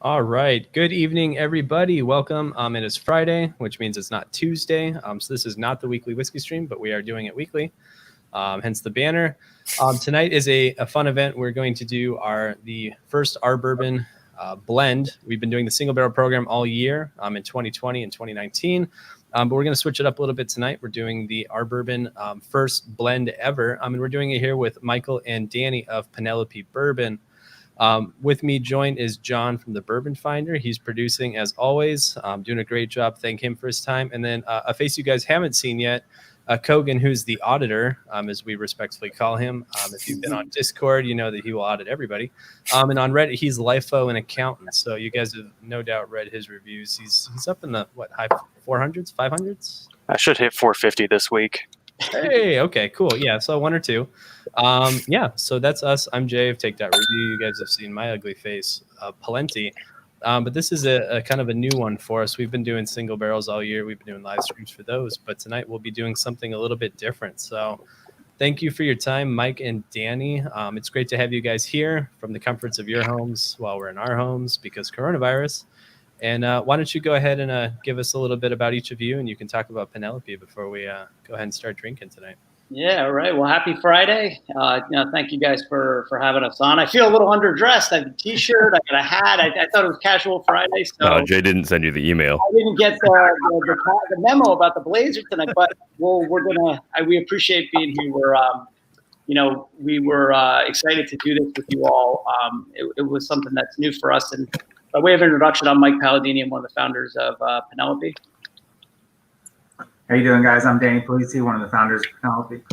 All right. Good evening, everybody. Welcome. It is Friday, which means it's not Tuesday. So this is not the weekly whiskey stream, but we are doing it weekly. Hence the banner. Tonight is a fun event. We're going to do the first Our Bourbon blend. We've been doing the single barrel program all year in 2020 and 2019. But we're going to switch it up a little bit tonight. We're doing the Our Bourbon first blend ever. And we're doing it here with Michael and Danny of Penelope Bourbon. With me joined is John from TheBourbonFinder. He's producing as always, doing a great job. Thank him for his time. And then a face you guys haven't seen yet, Cogan, who's the auditor, as we respectfully call him. If you've been on Discord, you know that he will audit everybody. And on Reddit, he's LIFO and accountant. So you guys have no doubt read his reviews. He's up in the high 400s, 500s? I should hit 450 this week. Hey, okay, cool. Yeah, so one or two. Yeah, so that's us. I'm Jay of Take That Review. You guys have seen my ugly face plenty. But this is a kind of a new one for us. We've been doing single barrels all year. We've been doing live streams for those. But tonight we'll be doing something a little bit different. So thank you for your time, Mike and Danny. It's great to have you guys here from the comforts of your homes while we're in our homes because coronavirus. And why don't you go ahead and give us a little bit about each of you, and you can talk about Penelope before we go ahead and start drinking tonight. Yeah, all right. Well, happy Friday. Thank you guys for having us on. I feel a little underdressed. I have a T-shirt. I got a hat. I thought it was casual Friday. So no, Jay didn't send you the email. I didn't get the memo about the blazer tonight, but we appreciate being here. We were excited to do this with you all. It was something that's new for us. And by way of introduction, I'm Mike Palladini. I'm one of the founders of Penelope. How you doing, guys? I'm Danny Polisi, one of the founders of Penelope.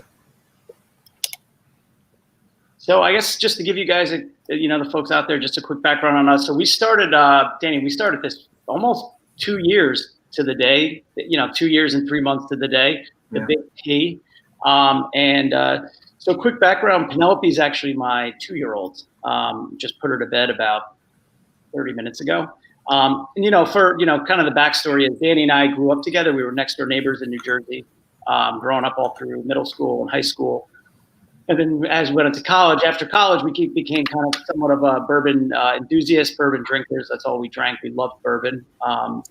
So I guess just to give you guys, the folks out there, just a quick background on us. So we started, Danny, we started this almost 2 years to the day, 2 years and 3 months to the day, the big P. So quick background, Penelope is actually my 2-year-old. Just put her to bed about 30 minutes ago. For kind of the backstory is Danny and I grew up together. We were next door neighbors in New Jersey, growing up all through middle school and high school. And then as we went into college, after college, we became kind of somewhat of a bourbon enthusiast, bourbon drinkers. That's all we drank. We loved bourbon,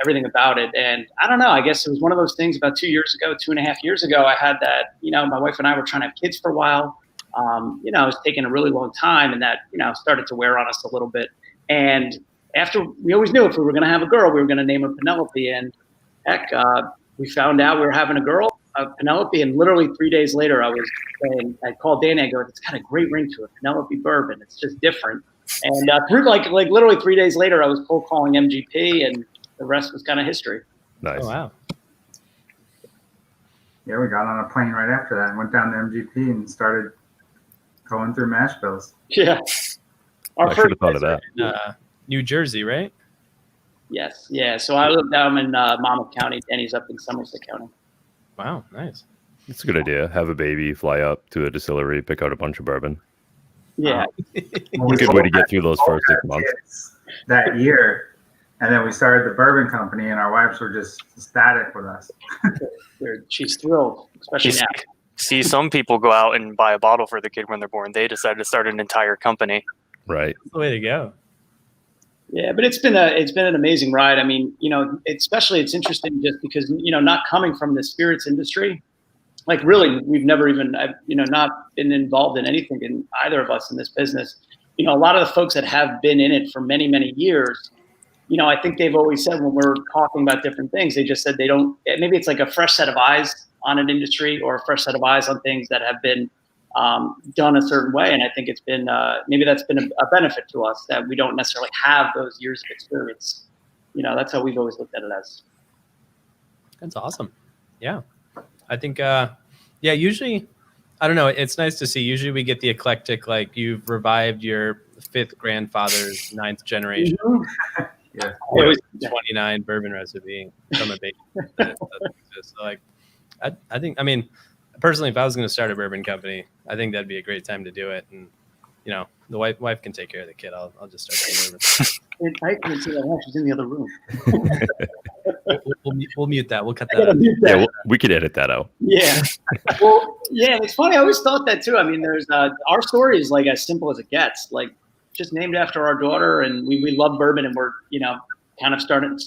everything about it. And I don't know, I guess it was one of those things about 2 years ago, 2.5 years ago, I had that, my wife and I were trying to have kids for a while. It was taking a really long time, and that, started to wear on us a little bit. And after, we always knew if we were going to have a girl, we were going to name her Penelope. And heck, we found out we were having a girl, Penelope. And literally 3 days later, I called Danny. I go, it's got a great ring to it, Penelope Bourbon. It's just different. And literally 3 days later, I was cold calling MGP, and the rest was kind of history. Nice. Oh, wow. Yeah, we got on a plane right after that and went down to MGP and started going through mash bills. Yeah. I should have thought of that. New Jersey, right? Yes. Yeah. So I live down in Monmouth County. Danny's up in Somerset County. Wow. Nice. It's a good idea. Have a baby, fly up to a distillery, pick out a bunch of bourbon. Yeah. A good way to get through those first 6 months. That year. And then we started the bourbon company, and our wives were just ecstatic with us. She's thrilled, especially now. See, some people go out and buy a bottle for their kid when they're born. They decided to start an entire company. Right. That's the way to go. Yeah, but it's been an amazing ride. I mean, especially it's interesting just because, not coming from the spirits industry, like really, we've never even, not been involved in anything in either of us in this business. A lot of the folks that have been in it for many, many years, I think they've always said when we're talking about different things, they just said they don't, maybe it's like a fresh set of eyes on an industry or a fresh set of eyes on things that have been done a certain way. And I think it's been, maybe that's been a benefit to us that we don't necessarily have those years of experience. That's how we've always looked at it as. That's awesome. Yeah. I think, usually, I don't know. It's nice to see. Usually we get the eclectic, like you've revived your 5th grandfather's 9th generation. Mm-hmm. Yeah. It was 29 bourbon recipe from a baby. So like, I think, personally, if I was going to start a bourbon company, I think that'd be a great time to do it. And, the wife can take care of the kid. I'll just start the I can see that. She's in the other room. We'll mute that. We'll cut that out. Yeah, we could edit that out. Yeah. Well, yeah, it's funny. I always thought that too. There's our story is like as simple as it gets. Like, just named after our daughter, and we love bourbon, and we're kind of starting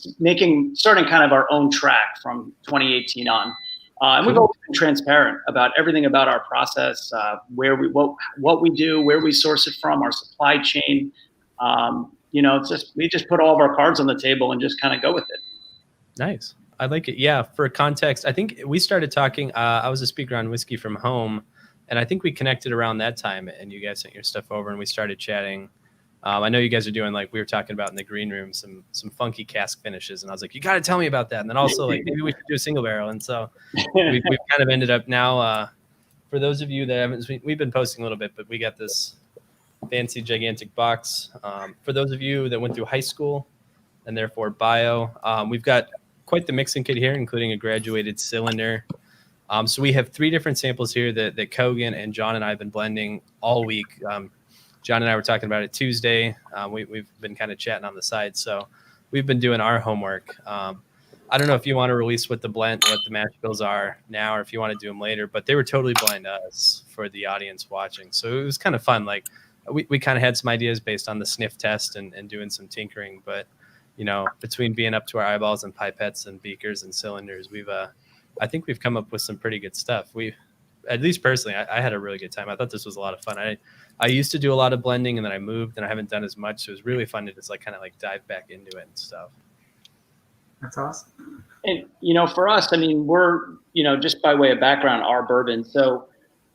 kind of our own track from 2018 on. And we've always been transparent about everything about our process, what we do, where we source it from, our supply chain. We just put all of our cards on the table and just kind of go with it. Nice. I like it. Yeah. For context, I think we started talking. I was a speaker on Whiskey from Home, and I think we connected around that time, and you guys sent your stuff over, and we started chatting. I know you guys are doing, like we were talking about in the green room, some funky cask finishes, and I was like, you got to tell me about that. And then also, like, maybe we should do a single barrel. And so we've kind of ended up now. For those of you that haven't, we've been posting a little bit, but we got this fancy, gigantic box. For those of you that went through high school and therefore bio, we've got quite the mixing kit here, including a graduated cylinder. So we have 3 different samples here that Cogan and John and I have been blending all week. John and I were talking about it Tuesday. We've been kind of chatting on the side. So we've been doing our homework. I don't know if you want to release what the mash bills are now, or if you want to do them later, but they were totally blind to us for the audience watching. So it was kind of fun. Like we kind of had some ideas based on the sniff test and doing some tinkering, but between being up to our eyeballs and pipettes and beakers and cylinders, I think we've come up with some pretty good stuff. At least personally, I had a really good time. I thought this was a lot of fun. I used to do a lot of blending, and then I moved, and I haven't done as much. So it was really fun to just kind of dive back into it and stuff. That's awesome. And for us, I mean, we're just by way of background, our bourbon. So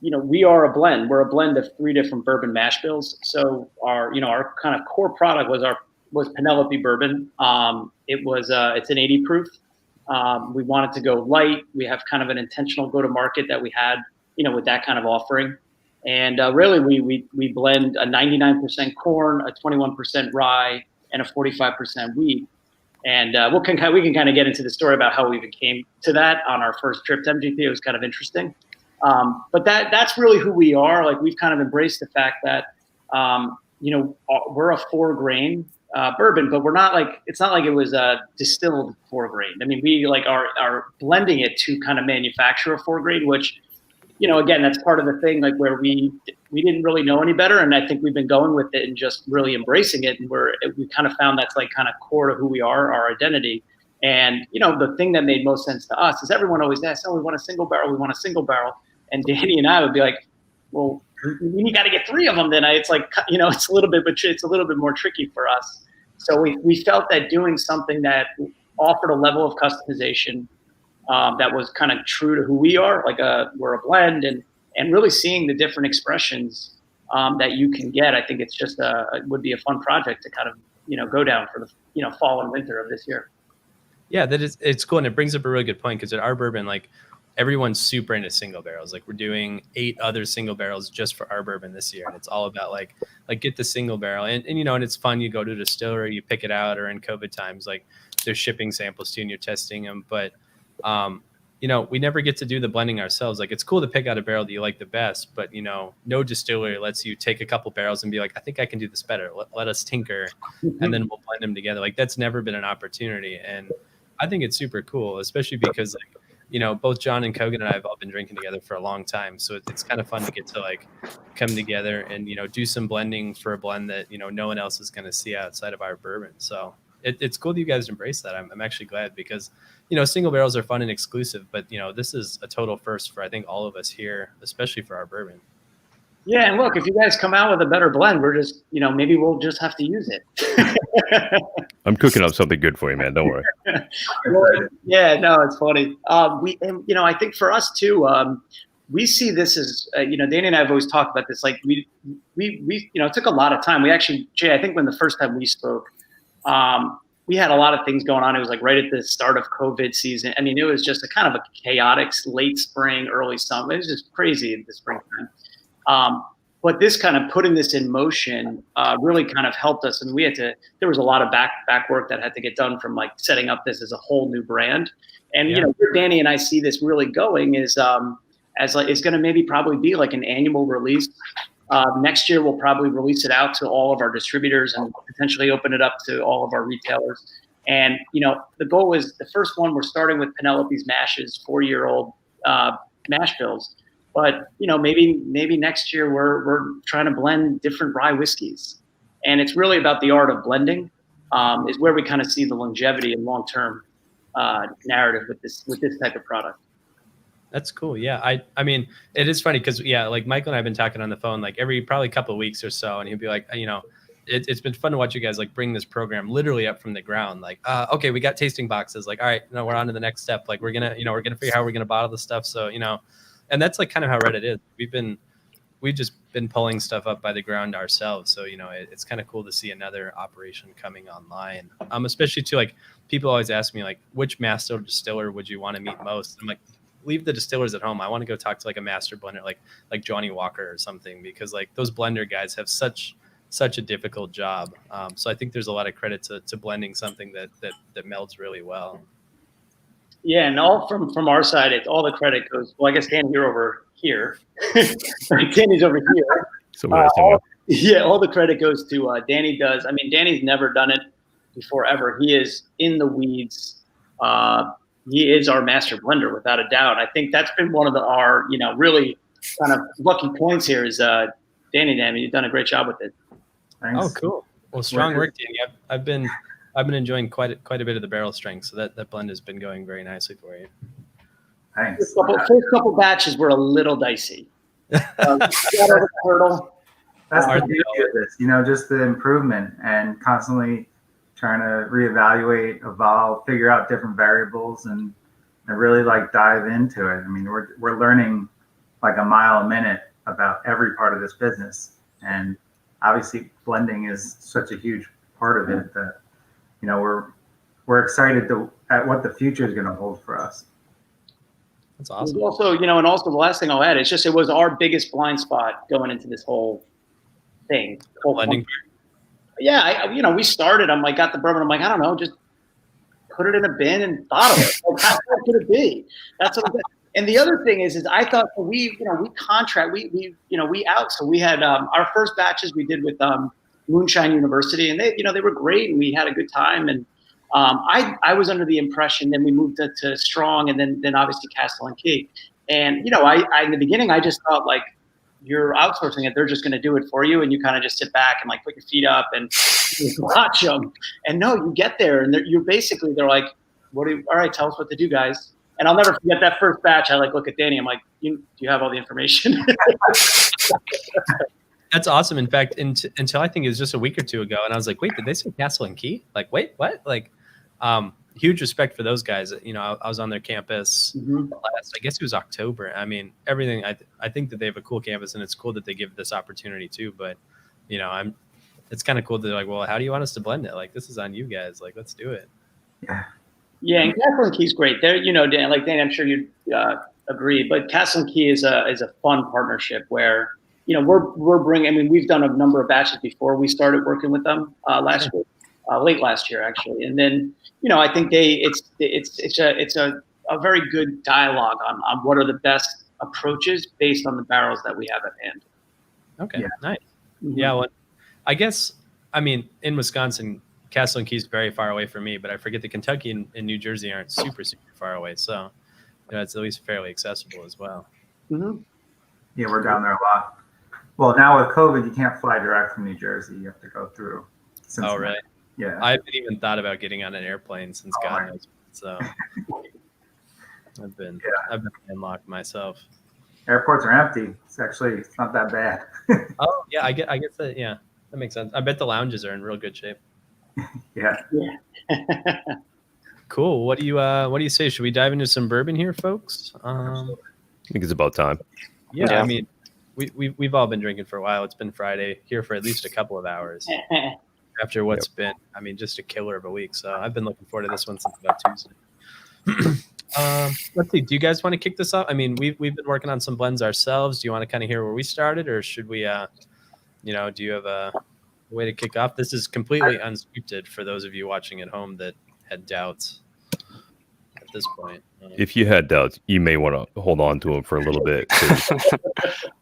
we are a blend. We're a blend of 3 different bourbon mash bills. So our kind of core product was Penelope Bourbon. It's an 80 proof. We wanted to go light. We have kind of an intentional go-to-market that we had, with that kind of offering. And really, we blend a 99% corn, a 21% rye, and a 45% wheat. And we can kind of get into the story about how we even came to that on our first trip to MGP. It was kind of interesting. But that's really who we are. Like, we've kind of embraced the fact that, we're a 4-grain bourbon, but we're not it's not like it was distilled 4-grain. I mean, we are blending it to kind of manufacture a 4-grain, which, again, that's part of the thing, where we didn't really know any better. And I think we've been going with it and just really embracing it. And we kind of found that's kind of core to who we are, our identity. And, the thing that made most sense to us is everyone always asks, we want a single barrel. We want a single barrel. And Danny and I would be like, well, you got to get 3 of them. Then it's it's a little bit more tricky for us. So we felt that doing something that offered a level of customization that was kind of true to who we are, we're a blend, and really seeing the different expressions that you can get. I think it's just would be a fun project to kind of go down for the fall and winter of this year. Yeah, it's cool, and it brings up a really good point, because at our bourbon, everyone's super into single barrels. We're doing 8 other single barrels just for our bourbon this year, and it's all about get the single barrel, and and it's fun. You go to a distillery, you pick it out, or in COVID times, there's shipping samples too, and you're testing them. But we never get to do the blending ourselves. It's cool to pick out a barrel that you like the best, but no distillery lets you take a couple barrels and be like, I think I can do this better. Let us tinker, and then we'll blend them together. That's never been an opportunity, and I think it's super cool, especially because both John and Cogan and I have all been drinking together for a long time. So it's kind of fun to get to come together and, do some blending for a blend that, no one else is going to see outside of our bourbon. So it's cool that you guys embrace that. I'm actually glad, because, single barrels are fun and exclusive, but, this is a total first for, I think, all of us here, especially for our bourbon. Yeah. And look, if you guys come out with a better blend, we're just, maybe we'll just have to use it. I'm cooking up something good for you, man. Don't worry. Well, yeah, no, it's funny. I think for us too, we see this as, Danny and I have always talked about this. We it took a lot of time. We actually, Jay, I think when the first time we spoke, we had a lot of things going on. It was right at the start of COVID season. I mean, it was just a kind of a chaotic late spring, early summer. It was just crazy in the springtime. But this kind of putting this in motion really kind of helped us. And there was a lot of back work that had to get done from setting up this as a whole new brand. And, where Danny and I see this really going is it's going to maybe probably be an annual release. Next year, we'll probably release it out to all of our distributors and potentially open it up to all of our retailers. And, the goal is the first one, we're starting with Penelope's Mashes, 4-year-old mash bills. But, maybe next year we're trying to blend different rye whiskeys. And it's really about the art of blending, is where we kind of see the longevity and long-term narrative with this type of product. That's cool. Yeah. I mean, it is funny because, yeah, like Michael and I have been talking on the phone like every probably couple of weeks or so. And he'll be like, you know, it's been fun to watch you guys like bring this program literally up from the ground. Like, okay, we got tasting boxes. Like, all right, no, we're on to the next step. Like, we're gonna figure out how we're gonna bottle the stuff. So, you know, and that's like kind of how Reddit is. We've just been pulling stuff up by the ground ourselves. So, you know, it's kind of cool to see another operation coming online. Especially to like people always ask me like, which master distiller would you want to meet most? I'm like, leave the distillers at home. I want to go talk to like a master blender, like Johnny Walker or something, because like those blender guys have such a difficult job. So I think there's a lot of credit to blending something that melds really well. Yeah, and all from our side, all the credit goes. Well, I guess Danny, you're over here. Danny's over here. So all the credit goes to Danny. I mean, Danny's never done it before ever. He is in the weeds. He is our master blender without a doubt. I think that's been one of our really kind of lucky points here is Danny. You've done a great job with it. Thanks. Oh, cool. Well, strong work, Danny. I've been enjoying quite a bit of the barrel strength, so that blend has been going very nicely for you. Thanks. First couple batches were a little dicey. Got over the hurdle. That's the beauty of this, just the improvement and constantly trying to reevaluate, evolve, figure out different variables, and really like dive into it. I mean, we're learning like a mile a minute about every part of this business, and obviously blending is such a huge part of it that we're excited at what the future is going to hold for us. That's awesome. Also, and also the last thing I'll add is just it was our biggest blind spot going into this whole thing. Blending. Yeah, we started. I'm like, got the bourbon. I'm like, I don't know, just put it in a bin and bottle it. Like, how hard could it be? That's what. And the other thing is I thought we contract, we out. So we had our first batches we did with Moonshine University, and they were great, and we had a good time. And I was under the impression, then we moved to Strong, and then obviously Castle and Key. And I in the beginning I just thought like you're outsourcing it, they're just going to do it for you, and you kind of just sit back and like put your feet up and watch them. And no, you get there, and they're like, all right, tell us what to do, guys. And I'll never forget that first batch. I like look at Danny. I'm like, do you have all the information? That's awesome. In fact, until I think it was just a week or two ago, and I was like, wait, did they say Castle and Key? Like, wait, what? Like, huge respect for those guys. I was on their campus last, I guess it was October. I mean, everything. I think that they have a cool campus, and it's cool that they give this opportunity too. But it's kind of cool that they're like, well, how do you want us to blend it? Like, this is on you guys. Like, let's do it. Yeah. Yeah, and Castle and Key's great. There, Dan, I'm sure you'd agree. But Castle and Key is a fun partnership where we're bringing. I mean, we've done a number of batches before. We started working with them last year, late last year actually. And then I think it's a very good dialogue on what are the best approaches based on the barrels that we have at hand. Okay, yeah. Nice. Mm-hmm. Yeah, well, I guess in Wisconsin, Castle and Key is very far away from me, but I forget that Kentucky and New Jersey aren't super, super far away. So, it's at least fairly accessible as well. Mm-hmm. Yeah, we're down there a lot. Well, now with COVID, you can't fly direct from New Jersey. You have to go through Cincinnati. Oh, really? Yeah. I haven't even thought about getting on an airplane since God knows. So, I've been landlocked myself. Airports are empty. It's not that bad. Oh, yeah, I guess that, yeah, that makes sense. I bet the lounges are in real good shape. Yeah. Cool. What do you say? Should we dive into some bourbon here, folks? I think it's about time. Yeah. I mean, we've all been drinking for a while. It's been Friday here for at least a couple of hours after what's been, just a killer of a week. So I've been looking forward to this one since about Tuesday. Let's see. Do you guys want to kick this off? I mean, we've been working on some blends ourselves. Do you want to kind of hear where we started, or should we, do you have a way to kick off? This is completely unscripted for those of you watching at home that had doubts at this point. If you had doubts, you may want to hold on to them for a little bit.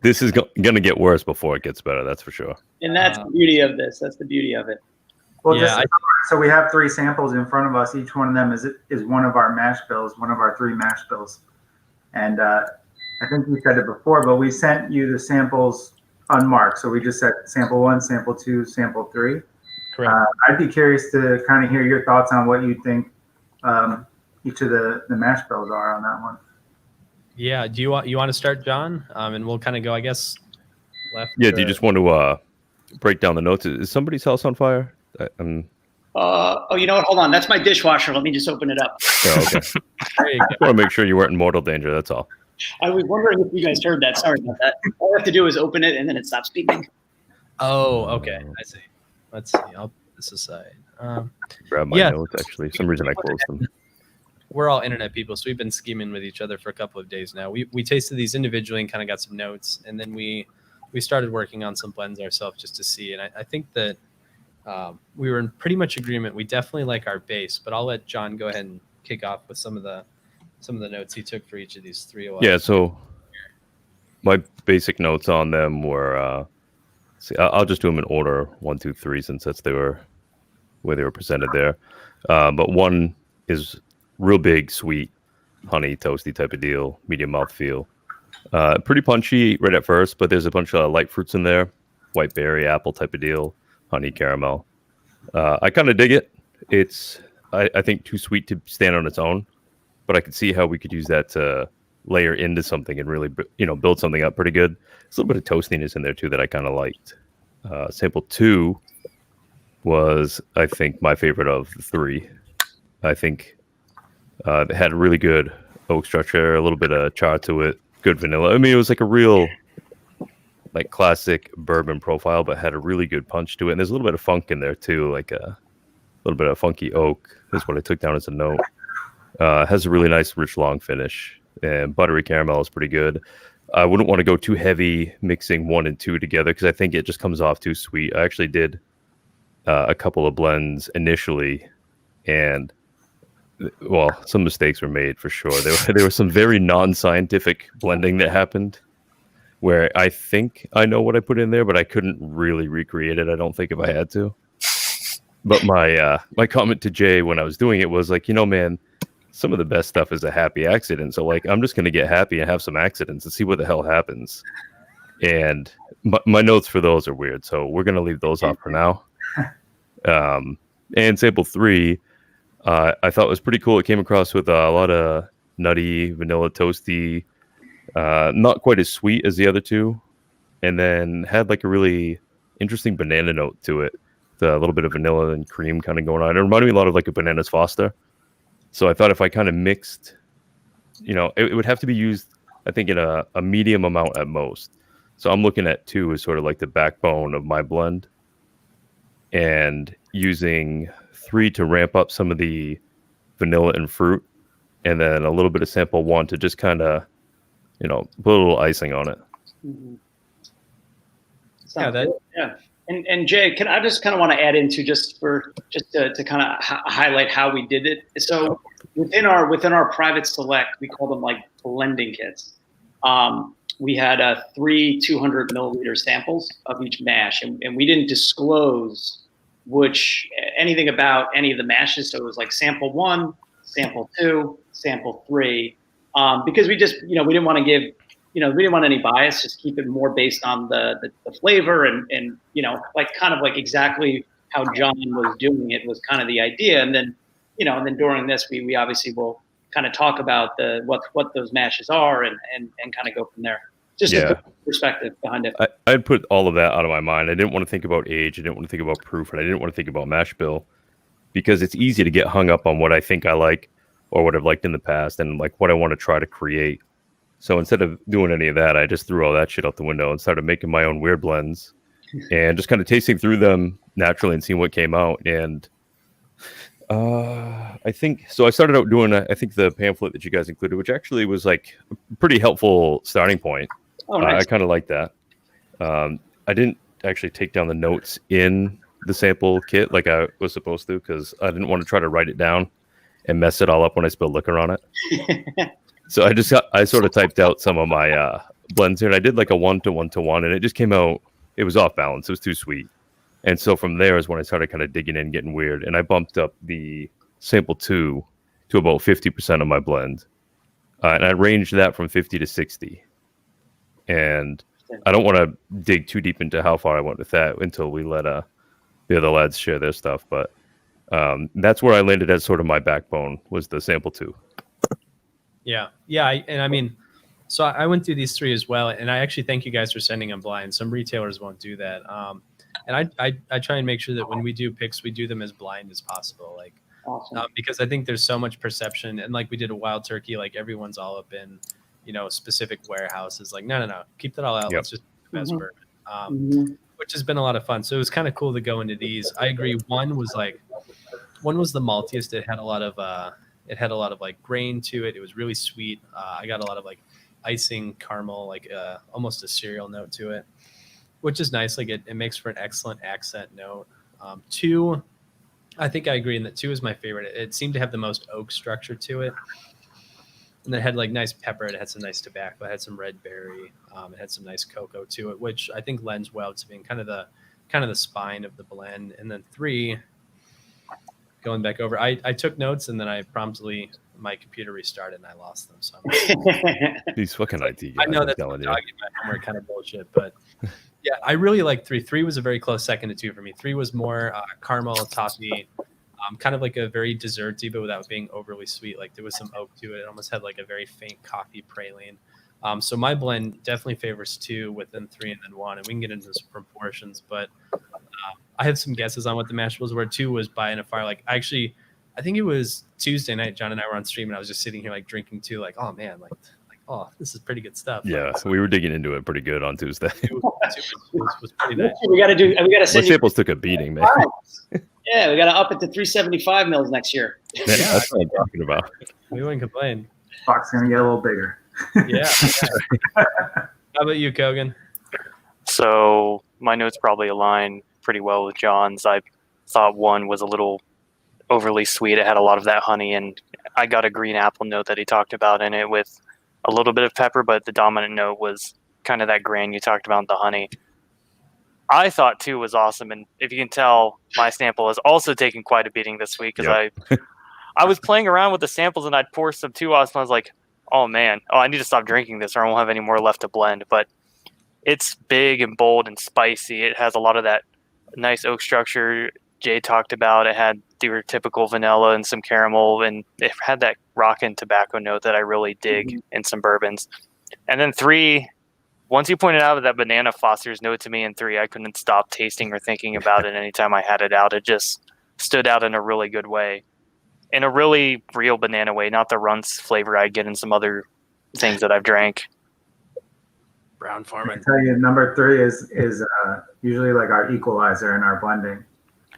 This is going to get worse before it gets better. That's for sure. And that's the beauty of this. That's the beauty of it. Well, so we have 3 samples in front of us. Each one of them is one of our mash bills, one of our 3 mash bills. And I think we said it before, but we sent you the samples unmarked. So we just said sample 1, sample 2, sample 3. Correct. I'd be curious to kind of hear your thoughts on what you think each of the mash bills are on that one. Yeah. Do you want to start, John? And we'll kind of go, I guess, left. Yeah. Do you just want to break down the notes? Is somebody's house on fire? Oh, you know what? Hold on. That's my dishwasher. Let me just open it up. Oh, okay. There you I want to make sure you weren't in mortal danger. That's all. I was wondering if you guys heard that. Sorry about that. All I have to do is open it and then it stops beeping. Oh, okay. I see. Let's see. I'll put this aside. Grab my notes, actually. For some reason I closed them. We're all internet people, so we've been scheming with each other for a couple of days now. We tasted these individually and kind of got some notes, and then we started working on some blends ourselves just to see. And I think that we were in pretty much agreement. We definitely like our base, but I'll let John go ahead and kick off with some of the notes he took for each of these three. Yeah, so my basic notes on them were, I'll just do them in order, 1, 2, 3, since that's where they were presented there. But one is real big, sweet, honey, toasty type of deal, medium mouthfeel. Pretty punchy right at first, but there's a bunch of light fruits in there, white berry, apple type of deal, honey, caramel. I kind of dig it. It's, I think, too sweet to stand on its own, but I could see how we could use that to layer into something and really, build something up pretty good. There's a little bit of toastiness in there too that I kind of liked. Sample 2 was, I think, my favorite of the 3. I think it had a really good oak structure, a little bit of char to it, good vanilla. I mean, it was like a real, like, classic bourbon profile, but had a really good punch to it. And there's a little bit of funk in there too, like a little bit of funky oak. That's what I took down as a note. Has a really nice, rich, long finish, and buttery caramel is pretty good. I wouldn't want to go too heavy mixing 1 and 2 together because I think it just comes off too sweet. I actually did a couple of blends initially, and well, some mistakes were made for sure. There was some very non-scientific blending that happened where I think I know what I put in there, but I couldn't really recreate it. I don't think if I had to. But my comment to Jay when I was doing it was like, man, some of the best stuff is a happy accident. So like, I'm just going to get happy and have some accidents and see what the hell happens. And my notes for those are weird. So we're going to leave those off for now. And sample 3, I thought was pretty cool. It came across with a lot of nutty, vanilla, toasty, not quite as sweet as the other 2. And then had like a really interesting banana note to it. A little bit of vanilla and cream kind of going on. It reminded me a lot of like a Bananas Foster. So I thought if I kind of mixed, it would have to be used, I think, in a medium amount at most. So I'm looking at 2 as sort of like the backbone of my blend, and using 3 to ramp up some of the vanilla and fruit, and then a little bit of sample 1 to just kind of, put a little icing on it. Mm-hmm. Yeah. And Jay, I just kind of want to add into just to kind of highlight how we did it. So within our private select, we call them like blending kits. We had 3 200 milliliter samples of each mash, and we didn't disclose anything about any of the mashes. So it was like sample 1, sample 2, sample 3, because we just we didn't want to give. We didn't want any bias, just keep it more based on the flavor and like kind of like exactly how John was doing it was kind of the idea. And then, and then during this, we obviously will kind of talk about what those mashes are and kind of go from there. Just a perspective behind it. I'd put all of that out of my mind. I didn't want to think about age. I didn't want to think about proof, and I didn't want to think about mash bill because it's easy to get hung up on what I think I like or what I've liked in the past and like what I want to try to create. So instead of doing any of that, I just threw all that shit out the window and started making my own weird blends and just kind of tasting through them naturally and seeing what came out. And I think, so I started out doing, I think the pamphlet that you guys included, which actually was like a pretty helpful starting point. Oh, nice. I kind of like that. I didn't actually take down the notes in the sample kit like I was supposed to because I didn't want to try to write it down and mess it all up when I spilled liquor on it. So I sort of typed out some of my blends here, and I did like a 1-to-1-to-1, and it just came out, it was off balance. It was too sweet. And so from there is when I started kind of digging in, getting weird, and I bumped up the sample 2 to about 50% of my blend. And I ranged that from 50 to 60. And I don't want to dig too deep into how far I went with that until we let the other lads share their stuff. But that's where I landed as sort of my backbone was the sample 2. Yeah. I mean, so I went through these 3 as well, and I actually thank you guys for sending them blind. Some retailers won't do that. And I try and make sure that when we do picks, we do them as blind as possible. Like, Awesome. because I think there's so much perception, and like we did a wild turkey, like everyone's all up in, specific warehouses. Like, no, keep that all out. Yep. Let's just do the best bourbon, which has been a lot of fun. So it was kind of cool to go into these. I agree. One was the maltiest. It had a lot of like grain to it. It was really sweet. I got a lot of like icing caramel, like almost a cereal note to it, which is nice. Like it makes for an excellent accent note. 2, I think I agree in that 2 is my favorite. It seemed to have the most oak structure to it. And it had like nice pepper. It had some nice tobacco. It had some red berry. It had some nice cocoa to it, which I think lends well to being kind of the spine of the blend. And then 3, going back over, I took notes and then I promptly, my computer restarted and I lost them. So These fucking IT guys. I know that's telling you. my homework kind of bullshit, but yeah, I really like 3. 3 was a very close second to 2 for me. 3 was more caramel toffee, kind of like a very desserty, but without being overly sweet. Like there was some oak to it. It almost had like a very faint coffee praline. So my blend definitely favors 2 within 3 and then 1, and we can get into some proportions. But I have some guesses on what the mash bills were. 2 was by in a fire. Like I think it was Tuesday night. John and I were on stream, and I was just sitting here like drinking 2. Like, oh man, oh, this is pretty good stuff. Yeah, so we were digging into it pretty good on Tuesday. 2 was pretty nice. We got to My send you. samples took a beating, man. Yeah, we got to up it to 375 mils next year. Yeah, that's what I'm talking about. We wouldn't complain. Box gonna get a little bigger. Yeah. How about you, Cogan? So my notes probably align pretty well with John's. I thought 1 was a little overly sweet. It had a lot of that honey, and I got a green apple note that he talked about in it with a little bit of pepper, but the dominant note was kind of that grain you talked about, the honey. I thought 2 was awesome, and if you can tell, my sample has also taken quite a beating this week because I was playing around with the samples and I'd pour some 2 off, and I was like, oh man, I need to stop drinking this or I won't have any more left to blend. But it's big and bold and spicy. It has a lot of that nice oak structure Jay talked about. It had your typical vanilla and some caramel, and it had that rockin' tobacco note that I really dig in some bourbons. And then 3, once you pointed out that banana Foster's note to me in 3, I couldn't stop tasting or thinking about it anytime I had it out. It just stood out in a really good way. In a really real banana way, not the runts flavor I get in some other things that I've drank. Brown I Farming. tell you, number 3 is usually like our equalizer in our blending.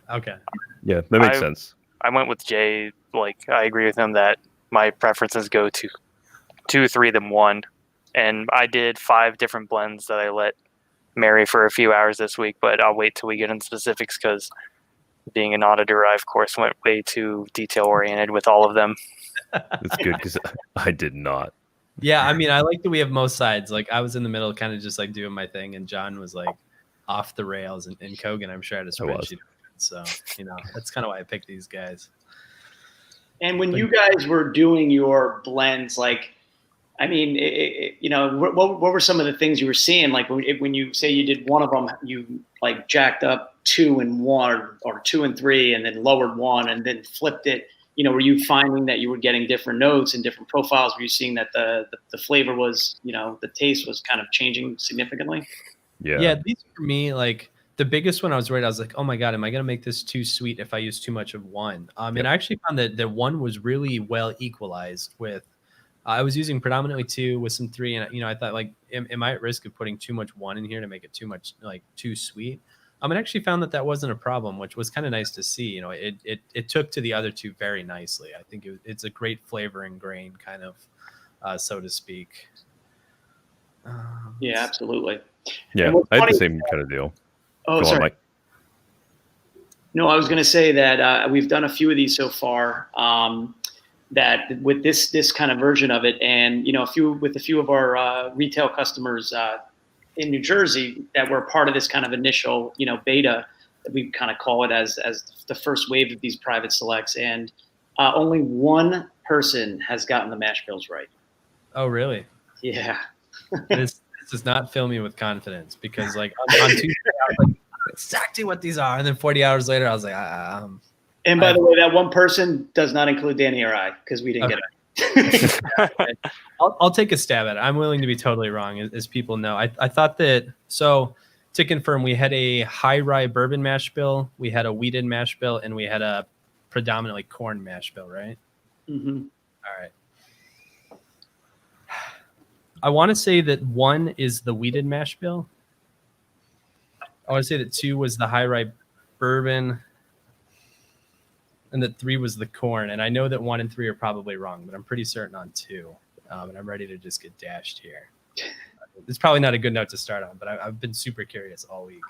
Okay. Yeah, that makes sense. I went with Jay. Like, I agree with him that my preferences go to 2, 3, then 1. And I did 5 different blends that I let marry for a few hours this week, but I'll wait till we get into specifics because being an auditor, I, of course, went way too detail-oriented with all of them. It's good because I did not. Yeah, I mean, I like that we have most sides. Like, I was in the middle kind of just, like, doing my thing, and John was, like, off the rails. And Cogan, I'm sure, had a spreadsheet. So, that's kind of why I picked these guys. And when you guys were doing your blends, like, I mean, what were some of the things you were seeing? Like when you say you did one of them, you like jacked up 2 and 1 or 2 and 3 and then lowered 1 and then flipped it. Were you finding that you were getting different notes and different profiles? Were you seeing that the flavor was, the taste was kind of changing significantly? Yeah. These for me, like the biggest one I was worried, I was like, oh my God, am I going to make this too sweet if I use too much of 1? And I actually found that the 1 was really well equalized with, I was using predominantly 2 with some 3, and I thought, like, am I at risk of putting too much 1 in here to make it too much, like, too sweet? And actually found that wasn't a problem, which was kind of nice to see. It took to the other 2 very nicely. I think it's a great flavor and grain, kind of, so to speak. Yeah, absolutely. Yeah, I had the same kind of deal. Oh, sorry. No, I was going to say that we've done a few of these so far. That with this kind of version of it, and a few of our retail customers in New Jersey that were part of this kind of initial beta, that we kind of call it as the first wave of these private selects, and only 1 person has gotten the mash bills right. Oh, really? Yeah. It's does not fill me with confidence because like on Tuesday I was like exactly what these are, and then 40 hours later I was like, And by the way, that one person does not include Danny or I because we didn't get it. I'll take a stab at it. I'm willing to be totally wrong, as people know. I thought that, so to confirm, we had a high rye bourbon mash bill, we had a wheated mash bill, and we had a predominantly corn mash bill, right? Mm-hmm. All right. I want to say that 1 is the wheated mash bill. I want to say that 2 was the high rye bourbon, and that 3 was the corn. And I know that 1 and 3 are probably wrong, but I'm pretty certain on 2. And I'm ready to just get dashed here. It's probably not a good note to start on, but I've been super curious all week.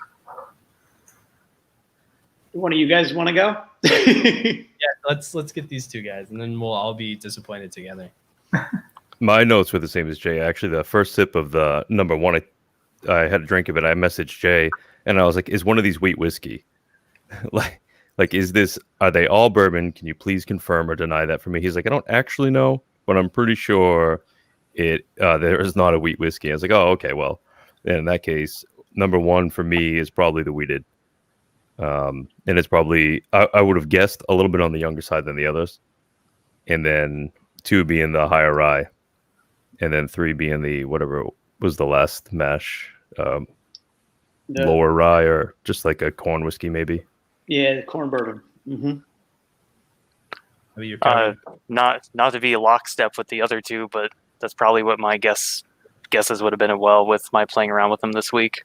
One of you guys want to go? Yeah, let's get these 2 guys, and then we'll all be disappointed together. My notes were the same as Jay. Actually, the first sip of the number 1, I had a drink of it. I messaged Jay, and I was like, "Is one of these wheat whiskey? like, is this? Are they all bourbon? Can you please confirm or deny that for me?" He's like, "I don't actually know, but I'm pretty sure there is not a wheat whiskey." I was like, "Oh, okay. Well, in that case, number 1 for me is probably the wheated, and it's probably I would have guessed a little bit on the younger side than the others, and then 2 being the higher rye, and then 3 being the whatever was the last mash, lower rye or just like a corn whiskey maybe." Yeah, the corn bourbon. Mm-hmm. Not to be lockstep with the other 2, but that's probably what my guesses would have been as well with my playing around with them this week.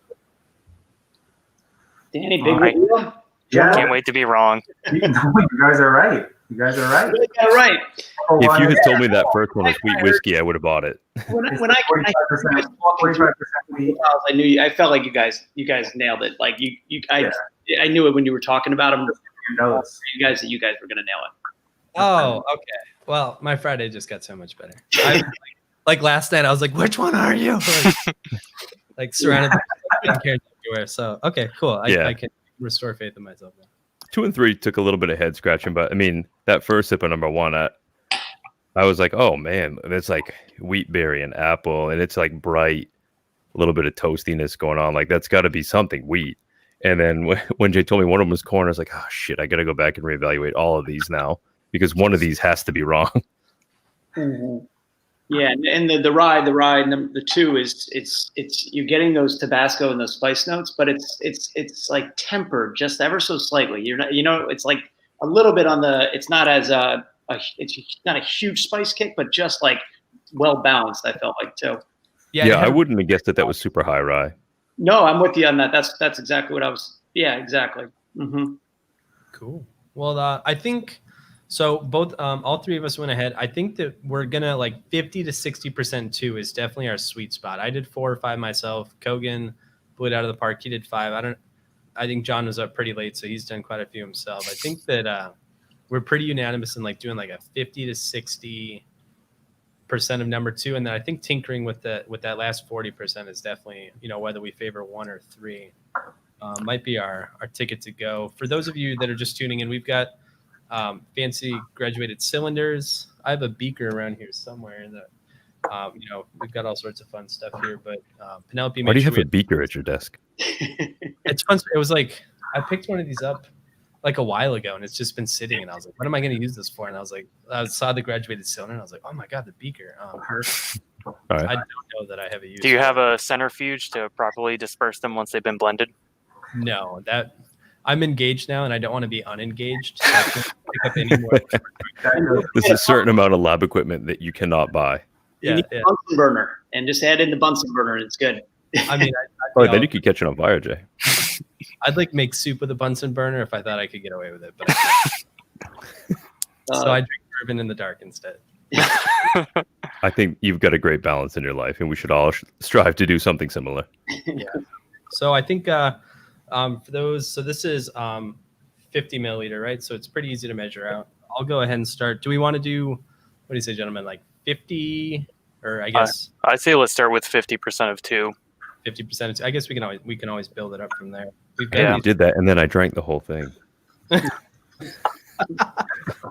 Danny, big reveal? Yeah. Can't wait to be wrong. You guys are right. You guys are right. You got it right. If you had told me that first one was wheat whiskey, I would have bought it. When I 45% wheat, I knew I felt like you guys nailed it. Like I knew it when you were talking about them. You guys were gonna nail it. Oh, okay. Well, my Friday just got so much better. Like last night, I was like, "Which one are you?" Like surrounded by characters everywhere. So okay, cool. I can restore faith in myself now. 2 and 3 took a little bit of head scratching, but I mean that first sip of number 1, I was like, "Oh man, it's like wheat berry and apple, and it's like bright, a little bit of toastiness going on. Like that's got to be something wheat." And then when Jay told me one of them was corn, I was like, "Oh shit, I got to go back and reevaluate all of these now because one of these has to be wrong." Mm-hmm. Yeah, and the rye, the 2 is it's you're getting those Tabasco and those spice notes, but it's like tempered just ever so slightly. You're not, it's like a little bit on the. It's not as it's not a huge spice kick, but just like well balanced. I felt like too. Yeah, I wouldn't have guessed that was super high rye. No, I'm with you on that. That's exactly what I was. Yeah, exactly. Mm-hmm. Cool. Well, I think. So both, all 3 of us went ahead. I think that we're gonna like 50 to 60% 2 is definitely our sweet spot. I did 4 or 5 myself. Cogan blew it out of the park. He did 5. I think John was up pretty late, so he's done quite a few himself. I think that we're pretty unanimous in like doing like a 50 to 60% of number 2, and then I think tinkering with that last 40% is definitely whether we favor 1 or 3 might be our ticket to go. For those of you that are just tuning in, we've got fancy graduated cylinders. I have a beaker around here somewhere in the we've got all sorts of fun stuff here, but Penelope, why do you have a beaker at your desk? It's fun. It was like I picked one of these up like a while ago, and it's just been sitting, and I was like, what am I going to use this for? And I was like, I saw the graduated cylinder, and I was like, oh my god, the beaker. All right. I don't know that I have a use. Do you have a centrifuge to properly disperse them once they've been blended? No, I'm engaged now, and I don't want to be unengaged. So I can't pick up any more. There's a certain amount of lab equipment that you cannot buy. You need a Bunsen burner, and just add in the Bunsen burner, and it's good. I mean, then you could catch it on fire, Jay. I'd like make soup with a Bunsen burner if I thought I could get away with it, but I can't. So I drink bourbon in the dark instead. I think you've got a great balance in your life, and we should all strive to do something similar. Yeah. So I think for those, so this is 50 milliliter, right? So it's pretty easy to measure out. I'll go ahead and start. Do we want to do, what do you say, gentlemen? Like 50, or I guess I'd say let's start with 50% of 2. 50%. I guess we can always build it up from there. You did that, and then I drank the whole thing.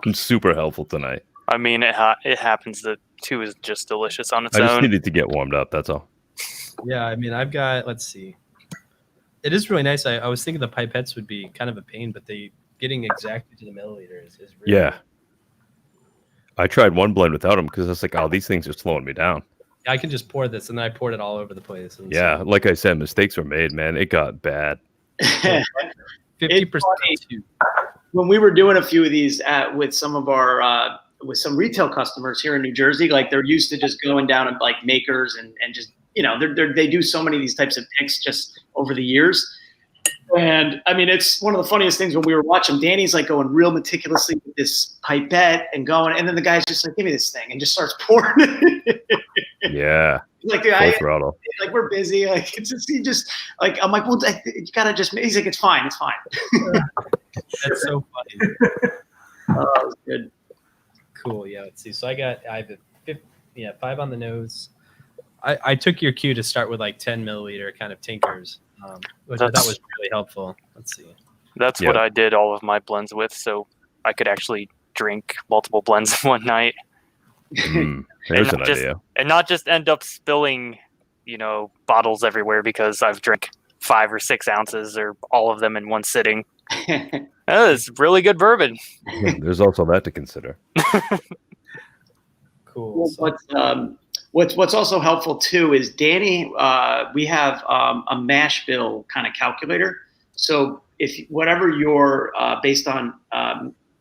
I'm super helpful tonight. I mean, it happens that 2 is just delicious on its I own. just needed to get warmed up. That's all. Yeah, I mean, I've got. Let's see. It is really nice. I was thinking the pipettes would be kind of a pain, but getting exactly to the milliliter is really Yeah. I tried one blend without them because I was like, oh, these things are slowing me down. I can just pour this, and then I poured it all over the place. And Yeah, so, like I said, mistakes were made, man. It got bad. 50% too. When we were doing a few of these with some of our with some retail customers here in New Jersey, like they're used to just going down and like makers and just they do so many of these types of picks just over the years. And I mean, it's one of the funniest things when we were watching. Danny's like going real meticulously with this pipette and going, and then the guy's just like, "Give me this thing," and just starts pouring it. Yeah. Like, Full throttle. like we're busy. Like it's just, he just like I'm like, well, you gotta just. He's like, it's fine. That's so funny. Oh, that was good. Cool. Yeah. Let's see. So I have 5 on the nose. I took your cue to start with like 10 milliliter kind of tinkers, which I thought was really helpful. Let's see. That's what I did all of my blends with, so I could actually drink multiple blends in one night. There's an idea. And not just end up spilling, bottles everywhere because I've drank 5 or 6 ounces or all of them in one sitting. That is really good bourbon. There's also that to consider. Cool. What's also helpful too is Danny. We have a mash bill kind of calculator. So if whatever your based on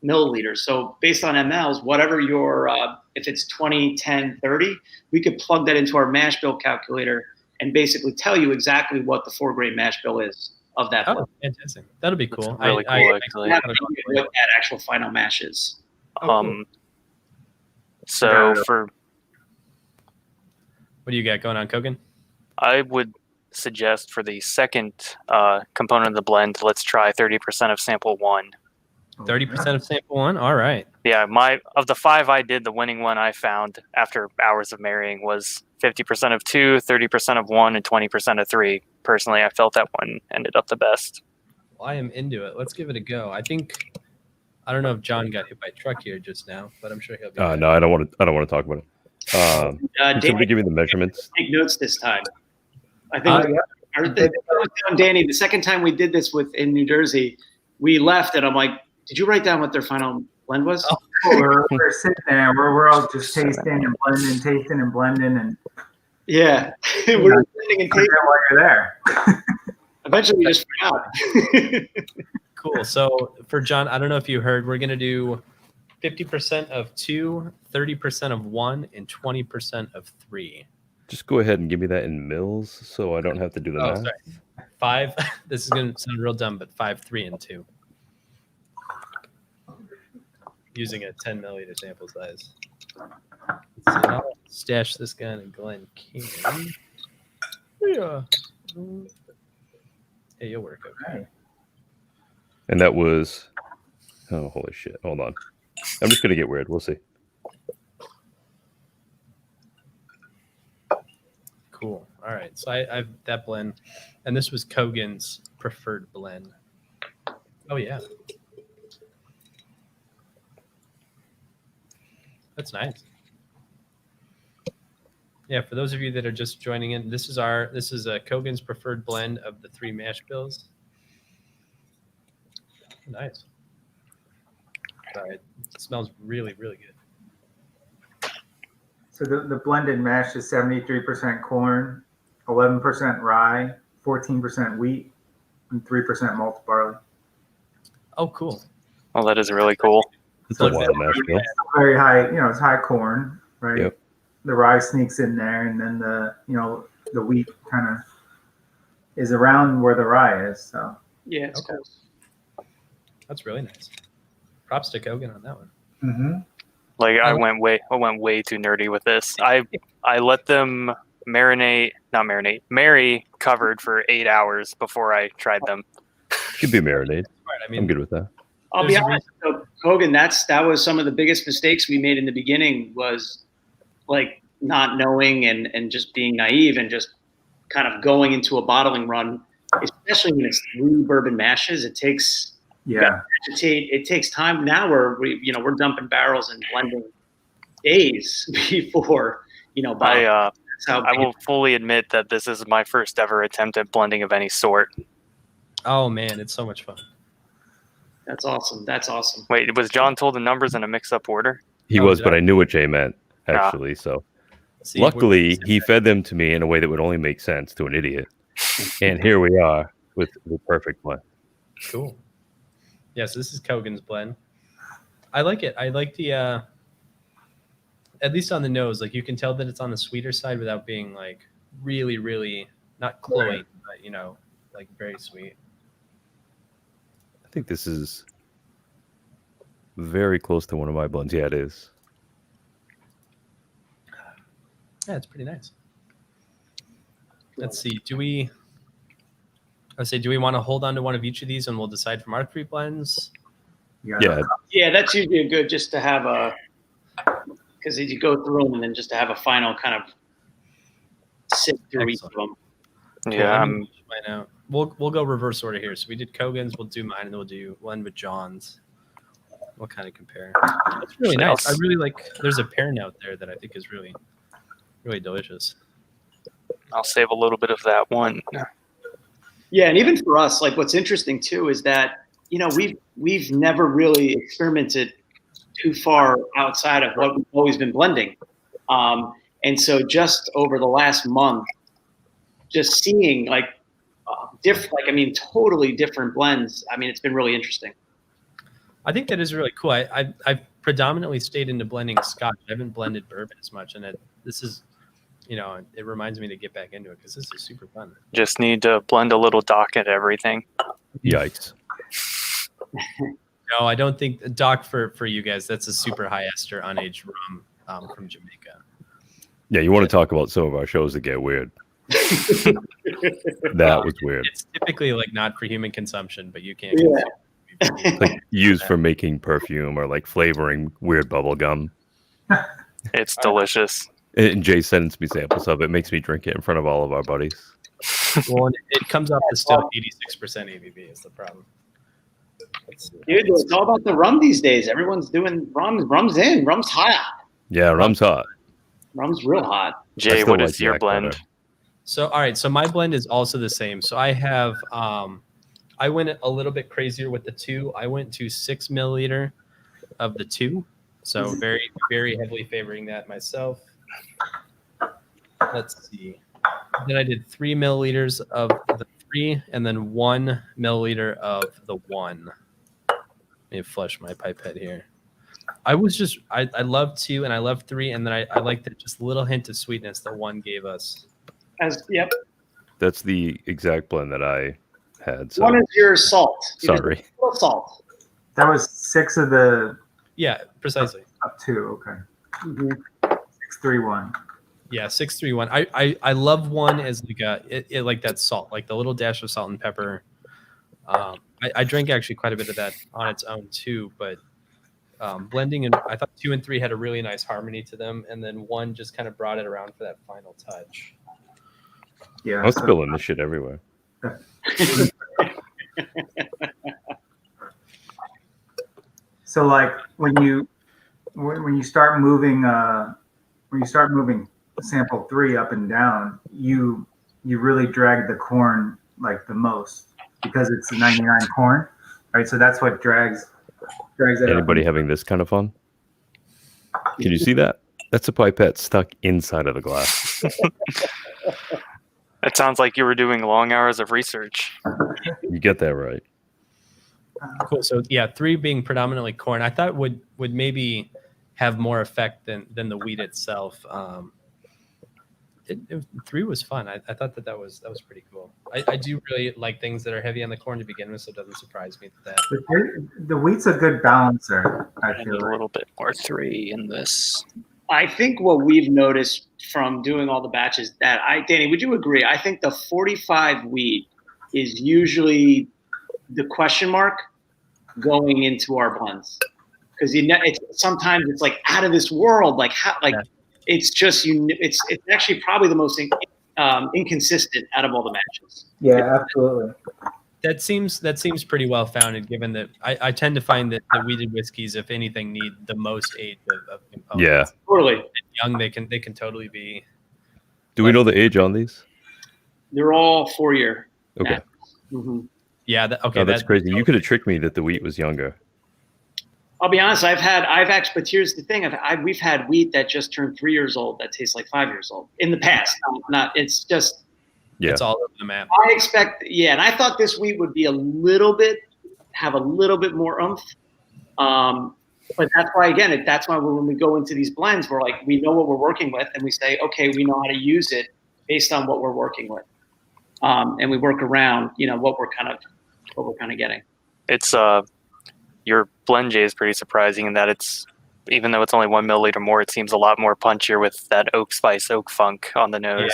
milliliters, so based on mLs, whatever your if it's 20, 10, 30, we could plug that into our mash bill calculator and basically tell you exactly what the 4-grain mash bill is of that. Oh, fantastic! That'll be cool. Really cool, actually. What that actual final mash is. Cool. So for what do you got going on, Cogan? I would suggest for the second component of the blend, let's try 30% of sample 1. 30% of sample 1. All right. Yeah, of the 5 I did, the winning one I found after hours of marrying was 50% of 2, 30% of 1, and 20% of 3. Personally, I felt that one ended up the best. Well, I am into it. Let's give it a go. I don't know if John got hit by a truck here just now, but I'm sure he'll be. No, I don't want to talk about it. Can somebody give me the measurements? Take notes this time. I think I was telling Danny the second time we did this in New Jersey, we left and I'm like, did you write down what their final blend was? Oh, we're sitting there. We're all just tasting and blending and yeah, we're blending and tasting while you're there. Eventually, we just forgot. Cool. So for John, I don't know if you heard, we're gonna do 50% of 2, 30% of 1, and 20% of 3. Just go ahead and give me that in mils, so I don't have to do the math. Sorry. 5. This is gonna sound real dumb, but 5, 3, and 2. Using a 10 milliliter sample size. Let's see, I'll stash this gun in Glen Canyon. Yeah. Hey, you'll work okay. And that was, oh, holy shit. Hold on. I'm just going to get weird. We'll see. Cool. All right. So I've that blend. And this was Cogan's preferred blend. Oh, yeah. That's nice. Yeah, for those of you that are just joining in, this is Cogan's preferred blend of the 3 mash bills. Nice. Sorry, it smells really, really good. So the blended mash is 73% corn, 11% rye, 14% wheat, and 3% malt barley. Oh, cool. Oh, that is really cool. It's a wild mash bill. Very high, it's high corn, right? Yep. The rye sneaks in there, and then the wheat kind of is around where the rye is. So yeah, it's cool. That's really nice. Props to Cogan on that one. Mm-hmm. Like I went way too nerdy with this. I let them marry covered for 8 hours before I tried them. Should be marinade. Right, I mean, I'm good with that. I'll be honest, Cogan, that was some of the biggest mistakes we made in the beginning was like not knowing and just being naive and just kind of going into a bottling run, especially when it's 3 bourbon mashes. It takes it takes time. Now we're dumping barrels and blending days before I will fully admit that this is my first ever attempt at blending of any sort. Oh man, it's so much fun. That's awesome. That's awesome. Wait, was John told the numbers in a mix-up order? He was, but I knew what Jay meant, actually. So See, luckily, he fed them to me in a way that would only make sense to an idiot. And here we are with the perfect blend. Cool. Yeah, so this is Cogan's blend. I like it. I like the, at least on the nose, like you can tell that it's on the sweeter side without being like really, really not cloying, but you know, like very sweet. I think this is very close to one of my blends. Yeah, it is. Yeah, it's pretty nice. Let's see. Do we want to hold on to one of each of these and we'll decide from our 3 blends? Yeah. Yeah, that's usually a good just to have a, because you go through them and then just to have a final kind of sit through each of them. Yeah, Cool, find out. We'll go reverse order here. So we did Cogan's, we'll do mine, and then we'll end with John's. We'll kind of compare. It's really nice. I really like. There's a pear note there that I think is really, really delicious. I'll save a little bit of that one. Yeah, and even for us, like what's interesting too is that we've never really experimented too far outside of what we've always been blending, and so just over the last month, just seeing like totally different blends. I mean, it's been really interesting. I think that is really cool. I've predominantly stayed into blending Scotch. I haven't blended bourbon as much, and this is, it reminds me to get back into it because this is super fun. Just need to blend a little Doc at everything. Yikes. No, I don't think Doc for you guys. That's a super high ester unaged rum from Jamaica. Yeah, you want to talk about some of our shows that get weird. That was weird. It's typically like not for human consumption, but you can't. Yeah. Like used for making perfume or like flavoring weird bubble gum. It's delicious. And Jay sends me samples of it. Makes me drink it in front of all of our buddies. Well, it comes up to still 86% ABV is the problem. Dude, it's all about the rum these days. Everyone's doing rum. Rum's in. Rum's hot. Yeah, rum's hot. Rum's real hot. Jay, still what like is your Jack blend? better. So, all right. So my blend is also the same. So I have, I went a little bit crazier with the 2. I went to 6 milliliter of the 2. So very, very heavily favoring that myself. Let's see. Then I did 3 milliliters of the 3 and then 1 milliliter of the 1. Let me flush my pipette here. I love 2 and I love 3. And then I like that just little hint of sweetness that 1 gave us. Yep. That's the exact blend that I had. So. 1 is your salt. Sorry. A little salt. That was 6 of the Yeah, precisely. up 2. Okay. Mm-hmm. 631. Yeah, 631. I love 1 as like it like that salt, like the little dash of salt and pepper. I drank actually quite a bit of that on its own too, but blending, and I thought 2 and 3 had a really nice harmony to them, and then 1 just kind of brought it around for that final touch. Yeah. I'm spilling this shit everywhere. So like when you start moving sample 3 up and down, you really drag the corn like the most because it's a 99 corn, right? So that's what drags it. Anybody up. having this kind of fun? Can you see that? That's a pipette stuck inside of the glass. It sounds like you were doing long hours of research. You get that right. Cool. So yeah, 3 being predominantly corn, I thought would maybe have more effect than the wheat itself. 3 was fun. I thought that was pretty cool. I do really like things that are heavy on the corn to begin with, so it doesn't surprise me that. The wheat's a good balancer. I And feel a like. little bit more 3 in this. I think what we've noticed from doing all the batches Danny, would you agree? I think the 45 wheat is usually the question mark going into our blends because sometimes it's like out of this world, like how, like it's just it's actually probably the most inconsistent out of all the matches. Yeah, absolutely. That seems pretty well founded, given that I tend to find that the wheated whiskeys, if anything, need the most age of components. Yeah, Totally. And young, they can totally be Do we know the age on these? They're all 4-year. Okay. Mm-hmm. Yeah. Okay. Oh, that's crazy. You could have tricked me that the wheat was younger. I'll be honest. But here's the thing. We've had wheat that just turned 3 years old that tastes like 5 years old in the past. It's just. Yeah. It's all over the map. I expect. Yeah, and I thought this wheat would be have a little bit more oomph. But that's why, again, that's why when we go into these blends, we're like, we know what we're working with, and we say, okay, we know how to use it based on what we're working with, and we work around, what we're kind of getting. It's your blend J is pretty surprising in that it's, even though it's only 1 milliliter more, it seems a lot more punchier with that oak spice, oak funk on the nose.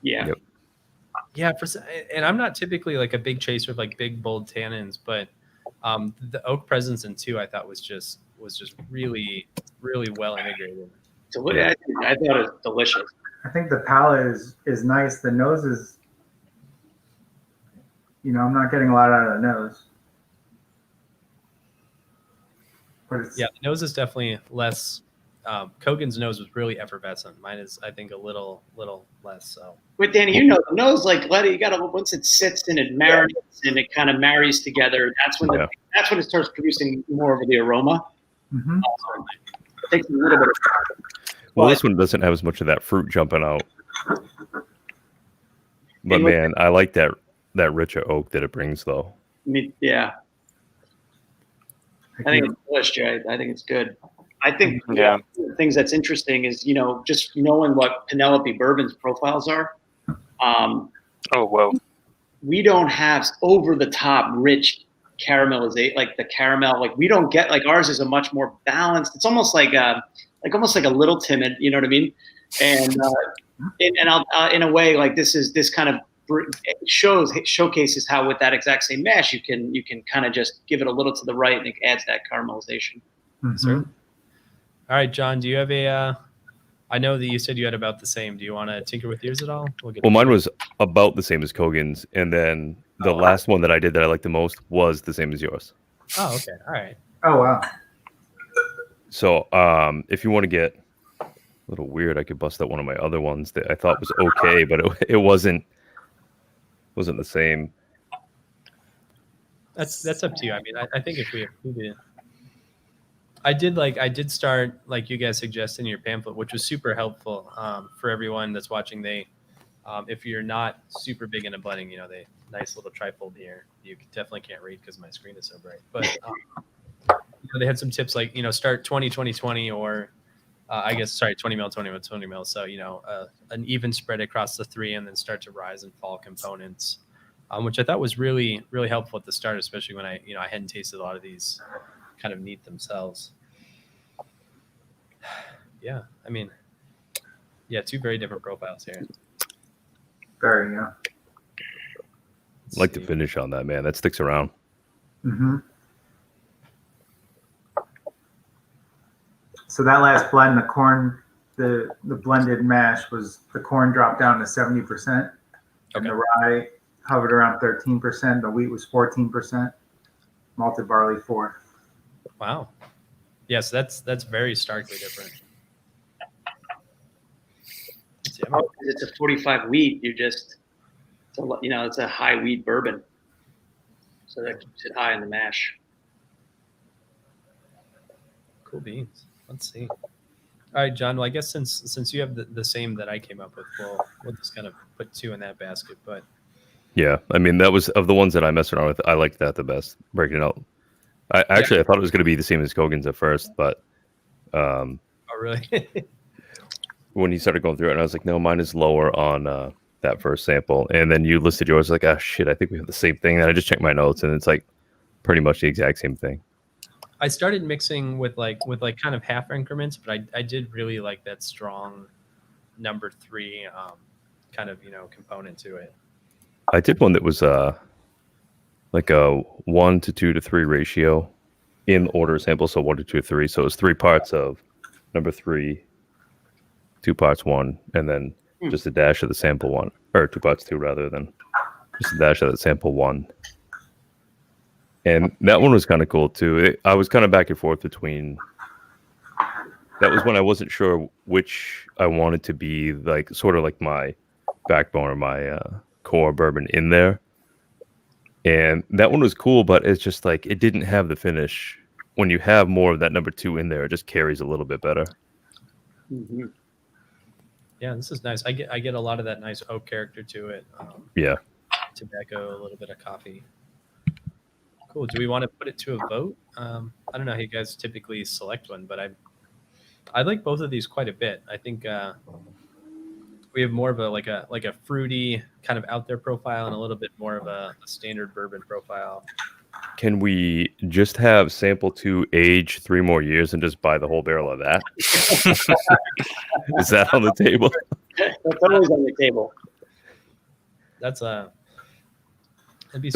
Yeah. Yep. Yeah, and I'm not typically like a big chaser of like big bold tannins, but the oak presence in 2 I thought was just really, really well integrated. I thought it was delicious. I think the palate is nice. The nose is, I'm not getting a lot out of the nose. But Yeah, the nose is definitely less. Cogan's nose was really effervescent. Mine is, I think, a little less so. But Danny, the nose, like, once it sits and it marinates and it kind of marries together, that's when it starts producing more of the aroma. Mm-hmm. It takes a little bit of time. Well, this one doesn't have as much of that fruit jumping out. But man, I like that richer oak that it brings, though. Yeah. I think it's delicious, Jay. I think it's good. I think one of the things that's interesting is, just knowing what Penelope Bourbon's profiles are. Oh, whoa. We don't have over the top rich caramelization, like the caramel, like we don't get, like ours is a much more balanced. It's almost like a little timid, you know what I mean? And I'll, in a way, like this kind of showcases how with that exact same mash, you can kind of just give it a little to the right and it adds that caramelization. Mm-hmm. All right, John, do you have I know that you said you had about the same. Do you want to tinker with yours at all? Well, mine was about the same as Cogan's. And then the last one that I did that I liked the most was the same as yours. Oh, okay. All right. Oh, wow. So if you want to get a little weird, I could bust out one of my other ones that I thought was okay, but it wasn't the same. That's up to you. I mean, I think if we did. I did start, like you guys suggested in your pamphlet, which was super helpful for everyone that's watching. If you're not super big into blending, they nice little trifold here. You definitely can't read because my screen is so bright. But they had some tips like start 20-20-20 or 20 mil, 20 mil, 20 mil. So an even spread across the 3 and then start to rise and fall components, which I thought was really, really helpful at the start, especially when I hadn't tasted a lot of these kind of neat themselves. Yeah, I mean, 2 very different profiles here. Very, yeah. I like the finish on that, man. That sticks around. Mm-hmm. So that last blend, the corn, the blended mash was the corn dropped down to 70%, and the rye hovered around 13%. The wheat was 14%. Malted barley 4%. Wow. Yes, that's very starkly different. It's a 45 wheat. It's a high wheat bourbon, so that keeps it high in the mash. Cool beans. Let's see. All right, John. Well, I guess since you have the same that I came up with, we'll just kind of put 2 in that basket. But yeah, I mean that was of the ones that I messed around with. I liked that the best. Breaking it out. I thought it was going to be the same as Cogan's at first, but oh really? when he started going through it, and I was like, no, mine is lower on that first sample. And then you listed yours, like, oh shit, I think we have the same thing. And I just checked my notes, and it's like pretty much the exact same thing. I started mixing with kind of half increments, but I did really like that strong number 3 kind of component to it. I did one that was like a 1 to 2 to 3 ratio in order sample, so 1 to 2 to 3. So it was 3 parts of number 3, 2 parts 1, and then just a dash of the sample 1, or 2 parts 2 rather than just a dash of the sample 1. And that one was kind of cool too. I was kind of back and forth between that was when I wasn't sure which I wanted to be like, sort of like my backbone or my core bourbon in there. And that one was cool, but it's just like it didn't have the finish. When you have more of that number 2 in there, it just carries a little bit better. Mm-hmm. Yeah, this is nice. I get a lot of that nice oak character to it. Yeah. Tobacco, a little bit of coffee. Cool. Do we want to put it to a vote? I don't know how you guys typically select one, but I like both of these quite a bit. I think we have more of a fruity kind of out there profile and a little bit more of a standard bourbon profile. Can we just have sample 2 age 3 more years and just buy the whole barrel of that? Is that on the table? That's always on the table. That's the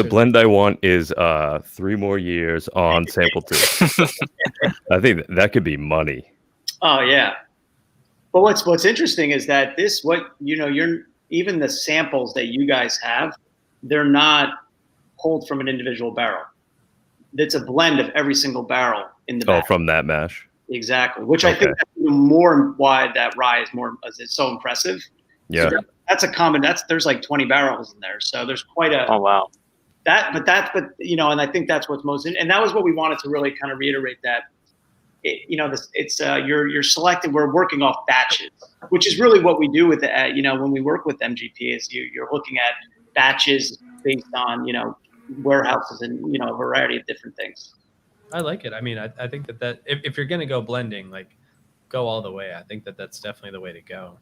blend I want is 3 more years on sample 2. I think that could be money. Oh yeah. But what's interesting is that you're even the samples that you guys have, they're not pulled from an individual barrel. It's a blend of every single barrel in the batch. From that mash. Exactly. Which I think that's even more why that rye is so impressive. Yeah. So there's like 20 barrels in there. So there's quite a Oh wow. and I think that's what's most, and that was what we wanted to really kind of reiterate that. You're selecting. We're working off batches, which is really what we do with when we work with MGP. Is you're looking at batches based on warehouses and a variety of different things. I like it. I mean, I think that if you're gonna go blending, like go all the way. I think that's definitely the way to go.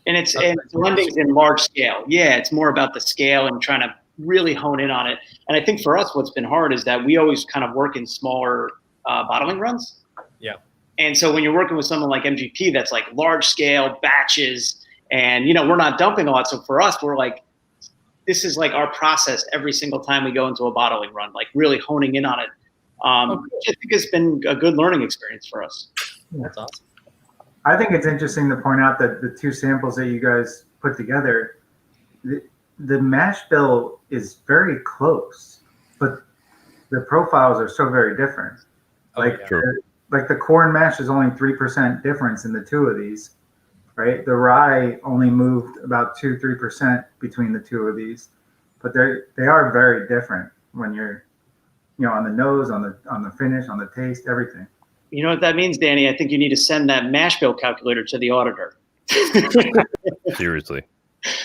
And blending's in large scale. Yeah, it's more about the scale and trying to really hone in on it. And I think for us, what's been hard is that we always kind of work in smaller bottling runs. Yeah. And so when you're working with someone like MGP, that's like large scale batches, and we're not dumping a lot. So for us, we're like, this is like our process every single time we go into a bottling run, like really honing in on it. Which I think has been a good learning experience for us. That's awesome. I think it's interesting to point out that the 2 samples that you guys put together, the mash bill is very close, but the profiles are so very different. Like the corn mash is only 3% difference in the 2 of these, right? The rye only moved about 2-3% between the 2 of these, but they are very different when you're, on the nose, on the finish, on the taste, everything. You know what that means, Danny? I think you need to send that mash bill calculator to the auditor. Seriously.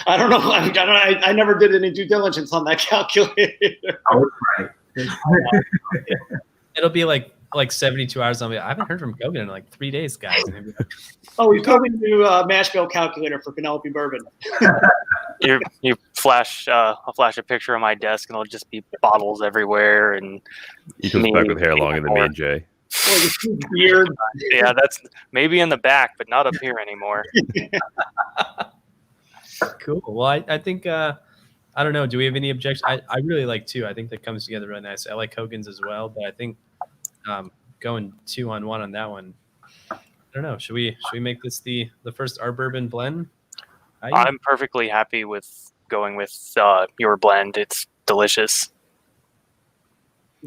I don't know. I never did any due diligence on that calculator. Oh, right. It'll be like 72 hours on me. I haven't heard from Cogan in like 3 days, guys. Oh, he's coming to do a mash bill calculator for Penelope Bourbon. You flash, I'll flash a picture on my desk, and it'll just be bottles everywhere. And he comes back with hair longer than me and Jay. Weird. Yeah, that's maybe in the back, but not up here anymore. Cool. Well, I think I don't know. Do we have any objections? I really like 2. I think that comes together really nice. I like Cogan's as well, but I think going 2-on-1 on that one. I don't know. Should we make this the first our bourbon blend? I'm perfectly happy with going with your blend. It's delicious.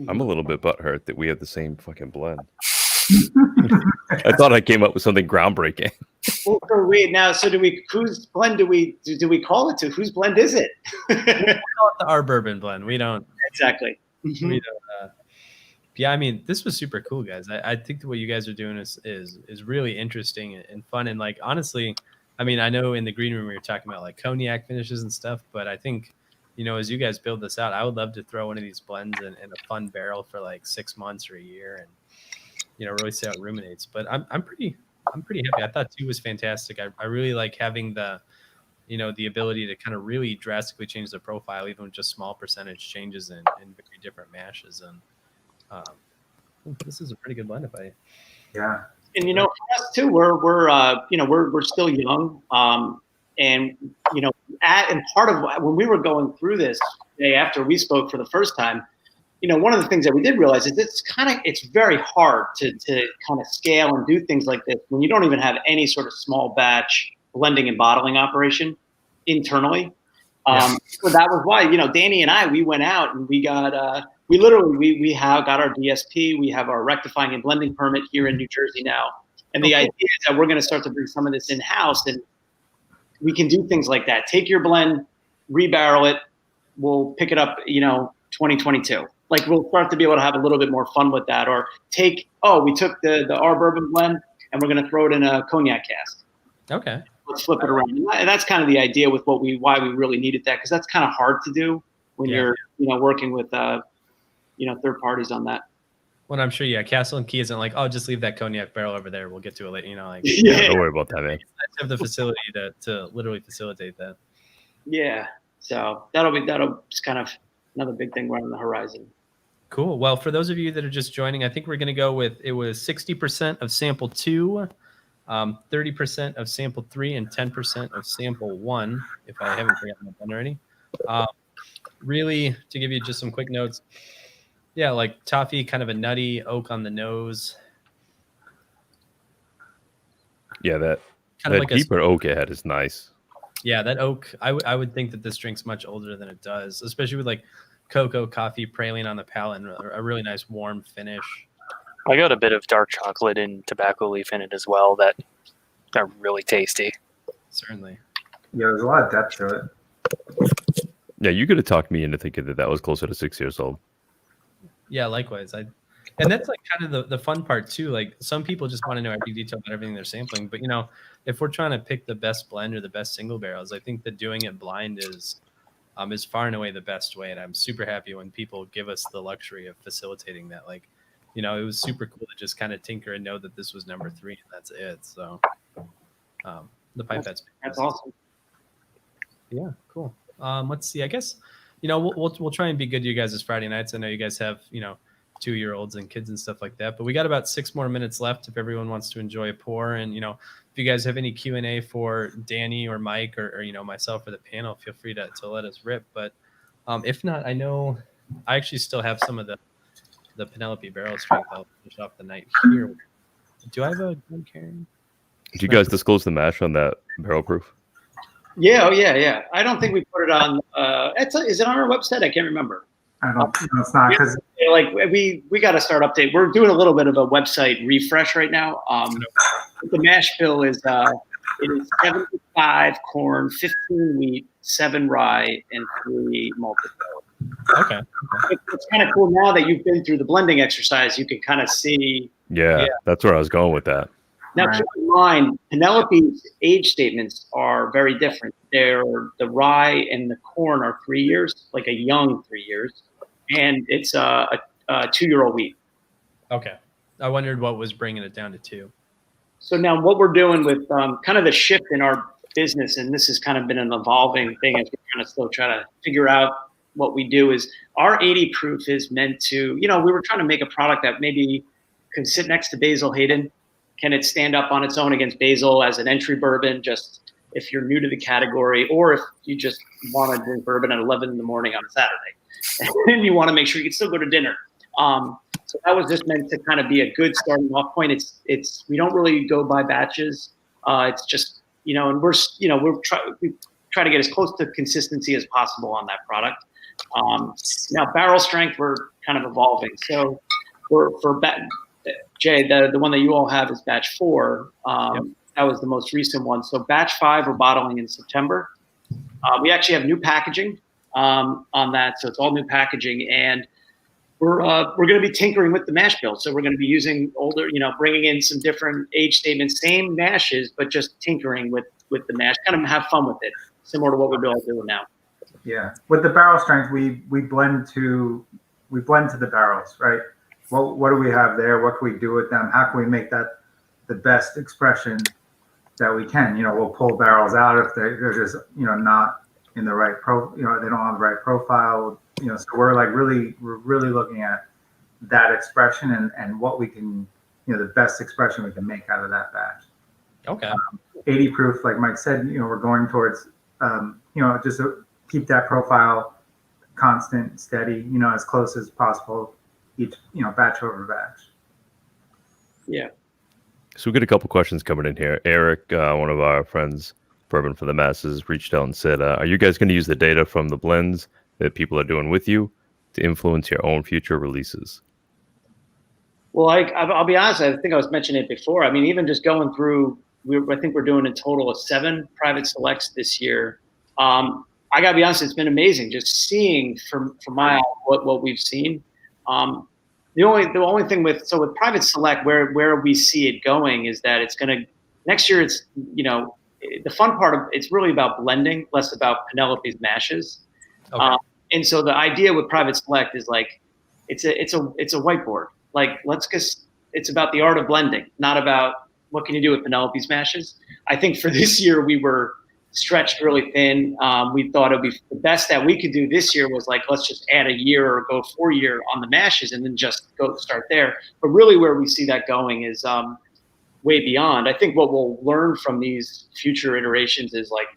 I'm a little bit butthurt that we have the same fucking blend. I thought I came up with something groundbreaking. Well, whose blend do we call it to? Whose blend is it? We call it our bourbon blend. We don't exactly. We don't. Yeah, I mean, this was super cool, guys. I think that what you guys are doing is really interesting and fun. And like, honestly, I mean, I know in the green room we were talking about like cognac finishes and stuff, but I think, as you guys build this out, I would love to throw one of these blends in a fun barrel for like 6 months or a year and, really see how it ruminates. But I'm pretty happy. I thought 2 was fantastic. I really like having the ability to kind of really drastically change the profile, even with just small percentage changes in very different mashes. And this is a pretty good blend Yeah. And for us too, we're still young, and part of when we were going through this day after we spoke for the first time, one of the things that we did realize is it's very hard to kind of scale and do things like this when you don't even have any sort of small batch blending and bottling operation internally. So that was why Danny and I, we went out and we got we have got our DSP. We have our rectifying and blending permit here in New Jersey now. And the idea is that we're going to start to bring some of this in-house, and we can do things like that. Take your blend, rebarrel it. We'll pick it up, 2022. Like, we'll start to be able to have a little bit more fun with that. Or we took the our bourbon blend and we're going to throw it in a cognac cask. Okay. Let's flip it around. And that's kind of the idea with why we really needed that, because that's kind of hard to do when you're, working with, third parties on that. Well, I'm sure, Castle and Key isn't like, just leave that cognac barrel over there. We'll get to it later. Don't worry about that, man. Have the facility to literally facilitate that. Yeah. So that'll just kind of another big thing right on the horizon. Cool. Well, for those of you that are just joining, I think we're going to go with, it was 60% of sample 2, 30% of sample 3, and 10% of sample 1, if I haven't forgotten that one already. Really, to give you just some quick notes, like toffee, kind of a nutty oak on the nose. Yeah, that kind of like deeper oak ahead is nice. Yeah, that oak, I would think that this drink's much older than it does, especially with like cocoa, coffee, praline on the palate, and a really nice warm finish. I got a bit of dark chocolate and tobacco leaf in it as well that are really tasty. Certainly. Yeah, there's a lot of depth to it. Yeah, you could have talked me into thinking that was closer to 6 years old. Yeah, likewise. And that's like kind of the fun part too. Like, some people just want to know every detail about everything they're sampling. But if we're trying to pick the best blend or the best single barrels, I think that doing it blind is far and away the best way. And I'm super happy when people give us the luxury of facilitating that. Like, it was super cool to just kind of tinker and know that this was number 3 and that's it. So the pipette's that's awesome. Yeah, cool. Let's see. I guess we'll try and be good to you guys this Friday nights. I know you guys have 2-year-olds and kids and stuff like that, but we got about 6 more minutes left if everyone wants to enjoy a pour. And if you guys have any Q&A for Danny or Mike or myself or the panel, feel free to let us rip. But if not, I know I actually still have some of the Penelope barrel strength. I'll finish off the night here. Do I have a gun carrying? Did you guys disclose the mash on that barrel proof? Yeah. Oh, yeah. I don't think we put it on. Is it on our website? I can't remember. I don't. No, it's not, because we got to start update. We're doing a little bit of a website refresh right now. The mash bill is it is 75 corn, 15 wheat, 7 rye, and 3 malted barley. Okay. It's kind of cool now that you've been through the blending exercise. You can kind of see. Yeah, that's where I was going with that. Now, keep in mind, Penelope's age statements are very different. The rye and the corn are 3 years, like a young 3 years, and it's a 2-year-old wheat. Okay. I wondered what was bringing it down to 2. So now what we're doing with kind of the shift in our business, and this has kind of been an evolving thing as we're kind of still trying to figure out what we do, is our 80 proof is meant to, we were trying to make a product that maybe can sit next to Basil Hayden. Can it stand up on its own against Basil as an entry bourbon, just if you're new to the category, or if you just want to drink bourbon at 11 in the morning on a Saturday, and you want to make sure you can still go to dinner. So that was just meant to kind of be a good starting off point. It's we don't really go by batches. It's just, and we try to get as close to consistency as possible on that product. Now barrel strength, we're kind of evolving. So Jay, the one that you all have is batch 4. Yep. That was the most recent one. So batch 5 we're bottling in September. We actually have new packaging on that, so it's all new packaging, and we're going to be tinkering with the mash bill. So we're going to be using older, bringing in some different age statements, same mashes, but just tinkering with the mash, kind of have fun with it, similar to what we're all doing now. Yeah, with the barrel strength, we blend to the barrels, right? What do we have there? What can we do with them? How can we make that the best expression that we can? We'll pull barrels out if they're just not in the right they don't have the right profile. So we're really looking at that expression and what we can, the best expression we can make out of that batch. Okay. 80 proof, like Mike said, we're going towards, just to keep that profile constant, steady, as close as possible each, batch over batch. Yeah. So we get a couple questions coming in here. Eric, one of our friends, Bourbon for the Masses, reached out and said, are you guys going to use the data from the blends that people are doing with you to influence your own future releases? Well, I'll be honest. I think I was mentioning it before. I mean, even just going through, I think we're doing a total of 7 private selects this year. I gotta be honest, it's been amazing just seeing from my eye what we've seen. The only thing with private select where we see it going is that it's gonna next year. It's the fun part of it's really about blending, less about Penelope's mashes. Okay. And so the idea with private select is like it's a whiteboard. Like it's about the art of blending, not about what can you do with Penelope's mashes. I think for this year we were stretched really thin. We thought it'd be the best that we could do this year was like let's just add a year or go 4 year on the mashes and then just go start there. But really where we see that going is way beyond. I think what we'll learn from these future iterations is like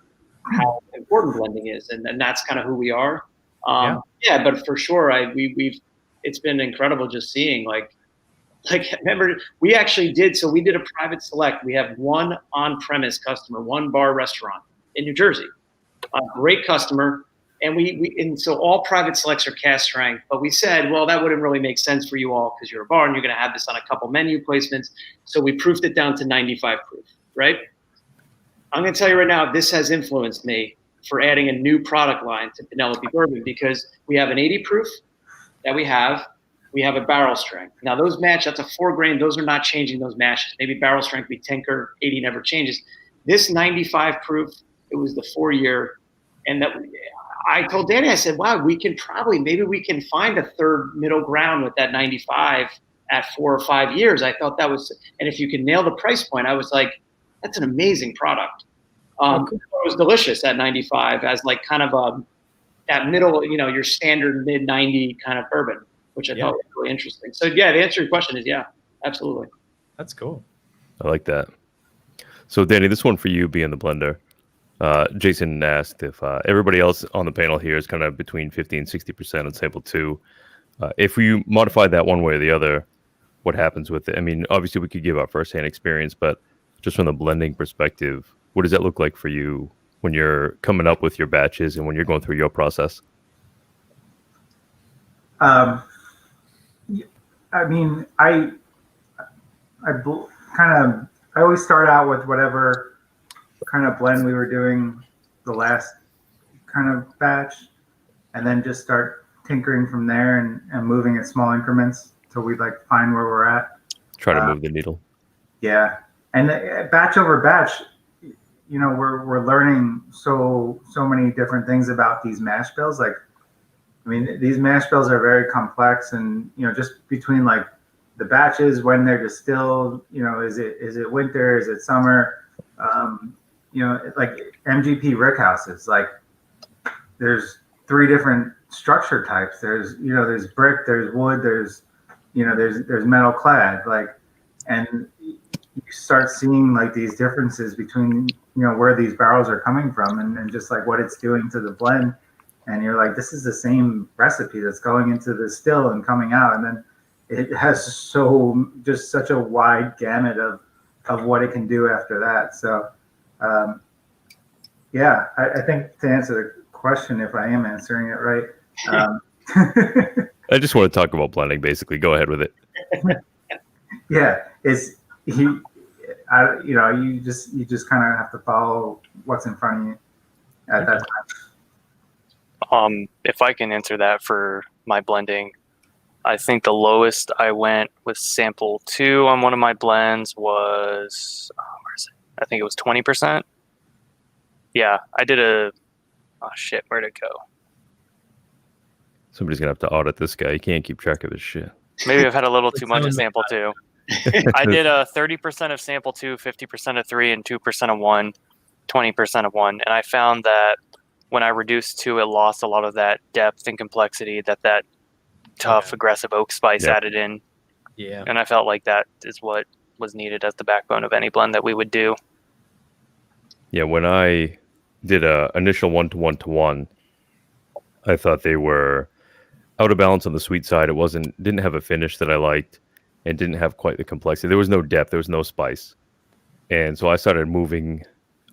how important blending is, and that's kind of who we are. Yeah, but for sure, it's been incredible just seeing like remember we actually did we did a private select. We have one on-premise customer, one bar restaurant in New Jersey, a great customer, and and so all private selects are cast strength. But we said, well, that wouldn't really make sense for you all because you're a bar and you're going to have this on a couple menu placements. So we proofed it down to 95 proof, right? I'm going to tell you right now, this has influenced me for adding a new product line to Penelope Bourbon because we have an 80 proof that we have a barrel strength. Now those match, that's a 4 grain. Those are not changing those mashes. Maybe barrel strength we tinker, 80 never changes. This 95 proof, it was the 4 year. And that I told Danny, I said, wow, maybe we can find a third middle ground with that 95 at 4 or 5 years. I thought that was, and if you can nail the price point, I was like, that's an amazing product. It was delicious at 95 as like kind of that middle, your standard mid 90 kind of bourbon, which I thought was really interesting. So yeah, the answer to your question is yeah, absolutely. That's cool. I like that. So Danny, this one for you being the blender. Jason asked if everybody else on the panel here is kind of between 50 and 60% on sample 2. If you modify that one way or the other, what happens with it? I mean, obviously we could give our firsthand experience, but just from the blending perspective, what does that look like for you when you're coming up with your batches and when you're going through your process? I mean, I always start out with whatever kind of blend we were doing the last kind of batch, and then just start tinkering from there and moving at small increments till we like find where we're at. Try to move the needle. Yeah, and batch over batch, we're learning so many different things about these mash bills. Like, I mean, these mash bills are very complex, and just between like the batches when they're distilled, is it winter, is it summer? Like MGP rickhouses, like there's 3 different structure types. There's brick, there's wood, there's metal clad, like, and you start seeing like these differences between where these barrels are coming from and just like what it's doing to the blend, and you're like, this is the same recipe that's going into the still and coming out, and then it has just such a wide gamut of what it can do after that. So I think to answer the question, if I am answering it right, I just want to talk about blending, basically. Go ahead with it. Yeah, you just kind of have to follow what's in front of you at that time. If I can answer that for my blending, I think the lowest I went with sample 2 on one of my blends was, where is it? I think it was 20%. Yeah, I did where'd it go? Somebody's gonna have to audit this guy. He can't keep track of his shit. Maybe I've had a little too much of sample 2. I did 30% of sample 2, 50% of 3, and 2% of 1, 20% of 1. And I found that when I reduced 2, it lost a lot of that depth and complexity that tough, aggressive oak spice added in. Yeah. And I felt like that is what was needed as the backbone of any blend that we would do. Yeah, when I did a initial 1-to-1-to-1, I thought they were out of balance on the sweet side. It didn't have a finish that I liked and didn't have quite the complexity. There was no depth, there was no spice. And so I started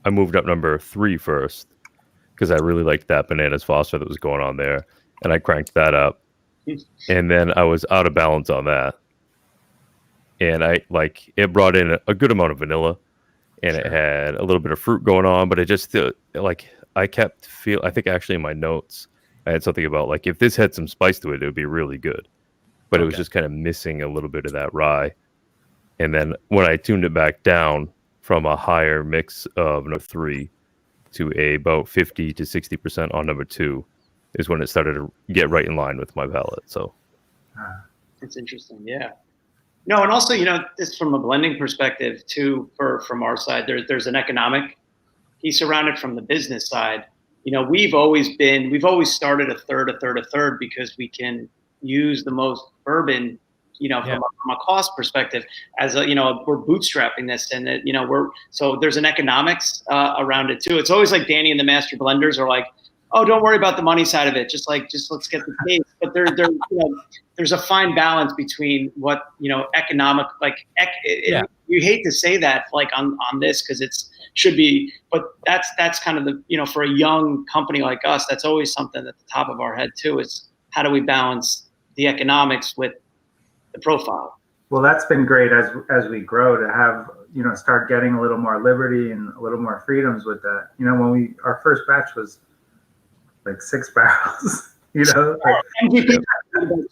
I moved up number 3 first because I really liked that bananas foster that was going on there. And I cranked that up. And then I was out of balance on that. and it brought in a good amount of vanilla, and it had a little bit of fruit going on, but it just I think actually in my notes I had something about like if this had some spice to it, it would be really good, but it was just kind of missing a little bit of that rye. And then when I tuned it back down from a higher mix of number 3 to about 50 to 60% on number 2 is when it started to get right in line with my palate. So it's interesting. Yeah. No, and also, this from a blending perspective too, from our side, there's an economic piece around it from the business side. We've always started a third because we can use the most bourbon, from a cost perspective as we're bootstrapping this, and so there's an economics around it too. It's always like Danny and the master blenders are like, oh, don't worry about the money side of it. Just let's get the taste. But there's a fine balance between what, economic, you hate to say that like on this, cause should be, but that's kind of the, for a young company like us, that's always something at the top of our head too, is how do we balance the economics with the profile? Well, that's been great as we grow to have, start getting a little more liberty and a little more freedoms with that. When our first batch was like 6 barrels, MVP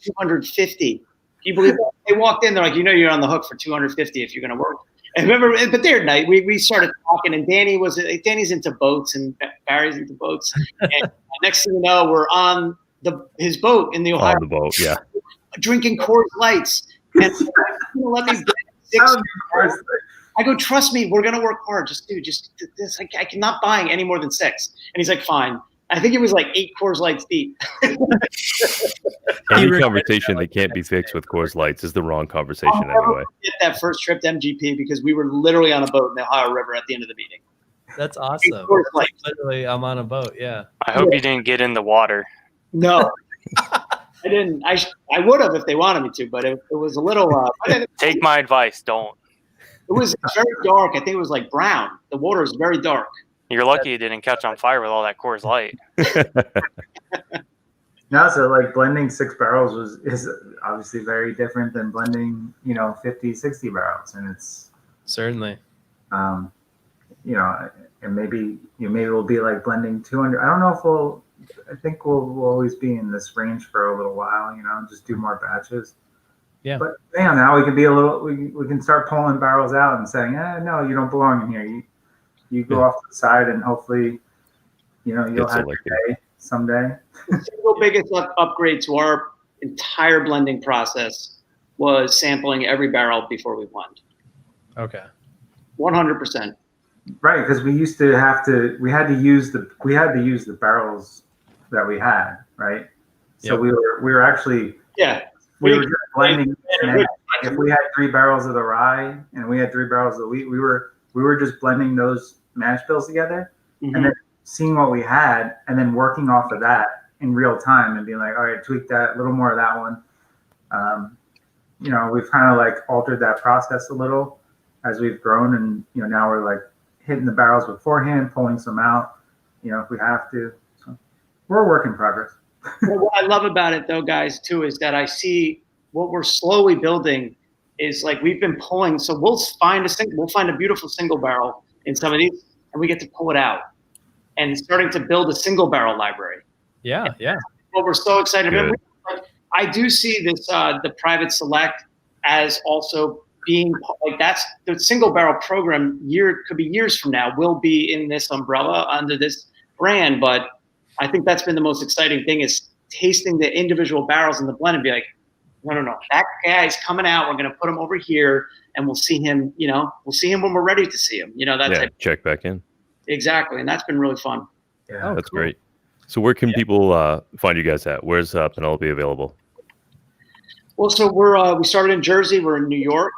250. Do you believe that? They walked in, they're like, you're on the hook for 250 if you're going to work. And remember, but there night we started talking, and Danny's into boats and Barry's into boats. And next thing you know, we're on his boat in the Ohio. On the boat, yeah. Drinking Coors Lights, and let me get 6. I go, trust me, we're gonna work hard. Just this. I cannot buying any more than 6. And he's like, fine. I think it was like 8 Coors Lights deep. Any conversation that can't be fixed with Coors Lights is the wrong conversation anyway. Get that first trip to MGP because we were literally on a boat in the Ohio River at the end of the meeting. That's awesome. Like, literally, I'm on a boat. Yeah. I hope you didn't get in the water. No. I didn't. I would have if they wanted me to, but it was a little. Take my advice. Don't. It was very dark. I think it was like brown. The water is very dark. You're lucky it didn't catch on fire with all that Coors Light. No, so like blending 6 barrels is obviously very different than blending 50, 60 barrels, and it's certainly. And maybe we'll be like blending 200. I don't know if I think we'll always be in this range for a little while, just do more batches. Yeah. But now we can be we can start pulling barrels out and saying, no, you don't belong in here. You go off to the side, and hopefully, you'll have your day someday. The single biggest upgrade to our entire blending process was sampling every barrel before we blend. Okay. 100%. Right, because we used to we had to use the barrels that we had, right? So we were actually we were just blending. If we had 3 barrels of the rye and we had 3 barrels of the wheat, we were just blending those mash bills together, and then seeing what we had and then working off of that in real time and being like, all right, tweak that, a little more of that one. We've kind of like altered that process a little as we've grown, and now we're like hitting the barrels beforehand, pulling some out, if we have to. So we're a work in progress. Well, what I love about it though, guys, too, is that I see what we're slowly building is like we've been pulling. So we'll find a beautiful single barrel in some of these, and we get to pull it out and starting to build a single barrel library. Yeah, yeah. What we're so excited about. I do see this the private select as also being like that's the single barrel program. Could be years from now will be in this umbrella under this brand, but I think that's been the most exciting thing is tasting the individual barrels in the blend and be like, no, that guy's coming out. We're going to put him over here, and we'll see him. We'll see him when we're ready to see him. Check back in. Exactly, and that's been really fun. Yeah, that's cool. Great. So where can people find you guys at? Where's Penelope available? Well, so we started in Jersey. We're in New York.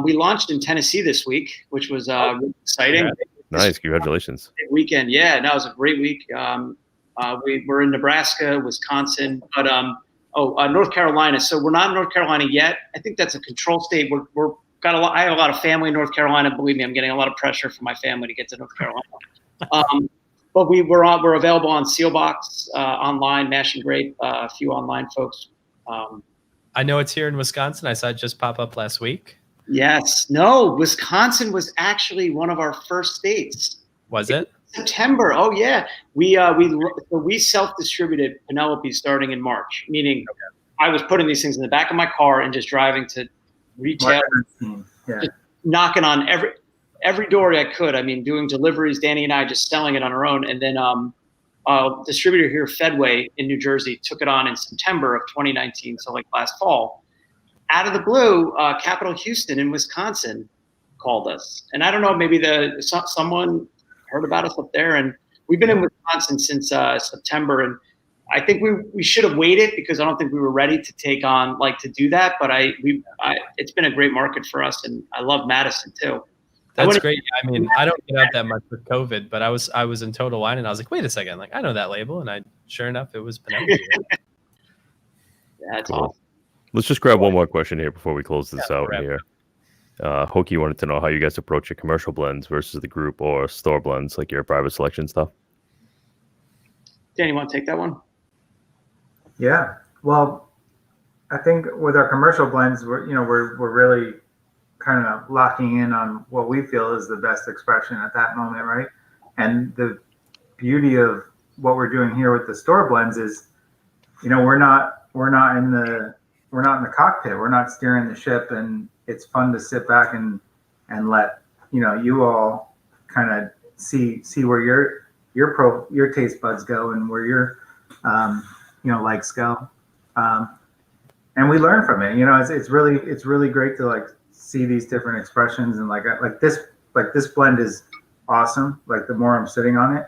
We launched in Tennessee this week, which was really exciting. Yeah. Nice, congratulations. Big weekend, yeah. No, it was a great week. We were in Nebraska, Wisconsin, but North Carolina. So we're not in North Carolina yet. I think that's a control state. I have a lot of family in North Carolina. Believe me, I'm getting a lot of pressure from my family to get to North Carolina. But we're available on Sealbox, online, Mash and Grape, a few online folks. I know it's here in Wisconsin. I saw it just pop up last week. Yes. No, Wisconsin was actually one of our first states. Was it? September. Oh yeah. We self-distributed Penelope starting in March, meaning I was putting these things in the back of my car and just driving to retail, just knocking on every door I could. I mean, doing deliveries, Danny and I just selling it on our own. And then distributor here, Fedway in New Jersey, took it on in September of 2019, so like last fall. Out of the blue, Capital Houston in Wisconsin called us. And I don't know, maybe someone heard about us up there. And we've been in Wisconsin since September. And I think we should have waited because I don't think we were ready to take on, to do that. But it's been a great market for us. And I love Madison too. That's great. I mean, I don't get out that much with COVID, but I was in Total Wine and I was like, wait a second, I know that label. And sure enough, it was Penelope. That's cool. awesome. Let's just grab one more question here before we close this out here. Hokie wanted to know how you guys approach your commercial blends versus the group or store blends, like your private selection stuff. Danny, you want to take that one? Yeah. Well, I think with our commercial blends, we're really kind of locking in on what we feel is the best expression at that moment, right? And the beauty of what we're doing here with the store blends is, we're not in the cockpit. We're not steering the ship, and it's fun to sit back and let you all kind of see where your taste buds go and where your likes go, and we learn from it. It's really great to see these different expressions, and this blend is awesome. The more I'm sitting on it,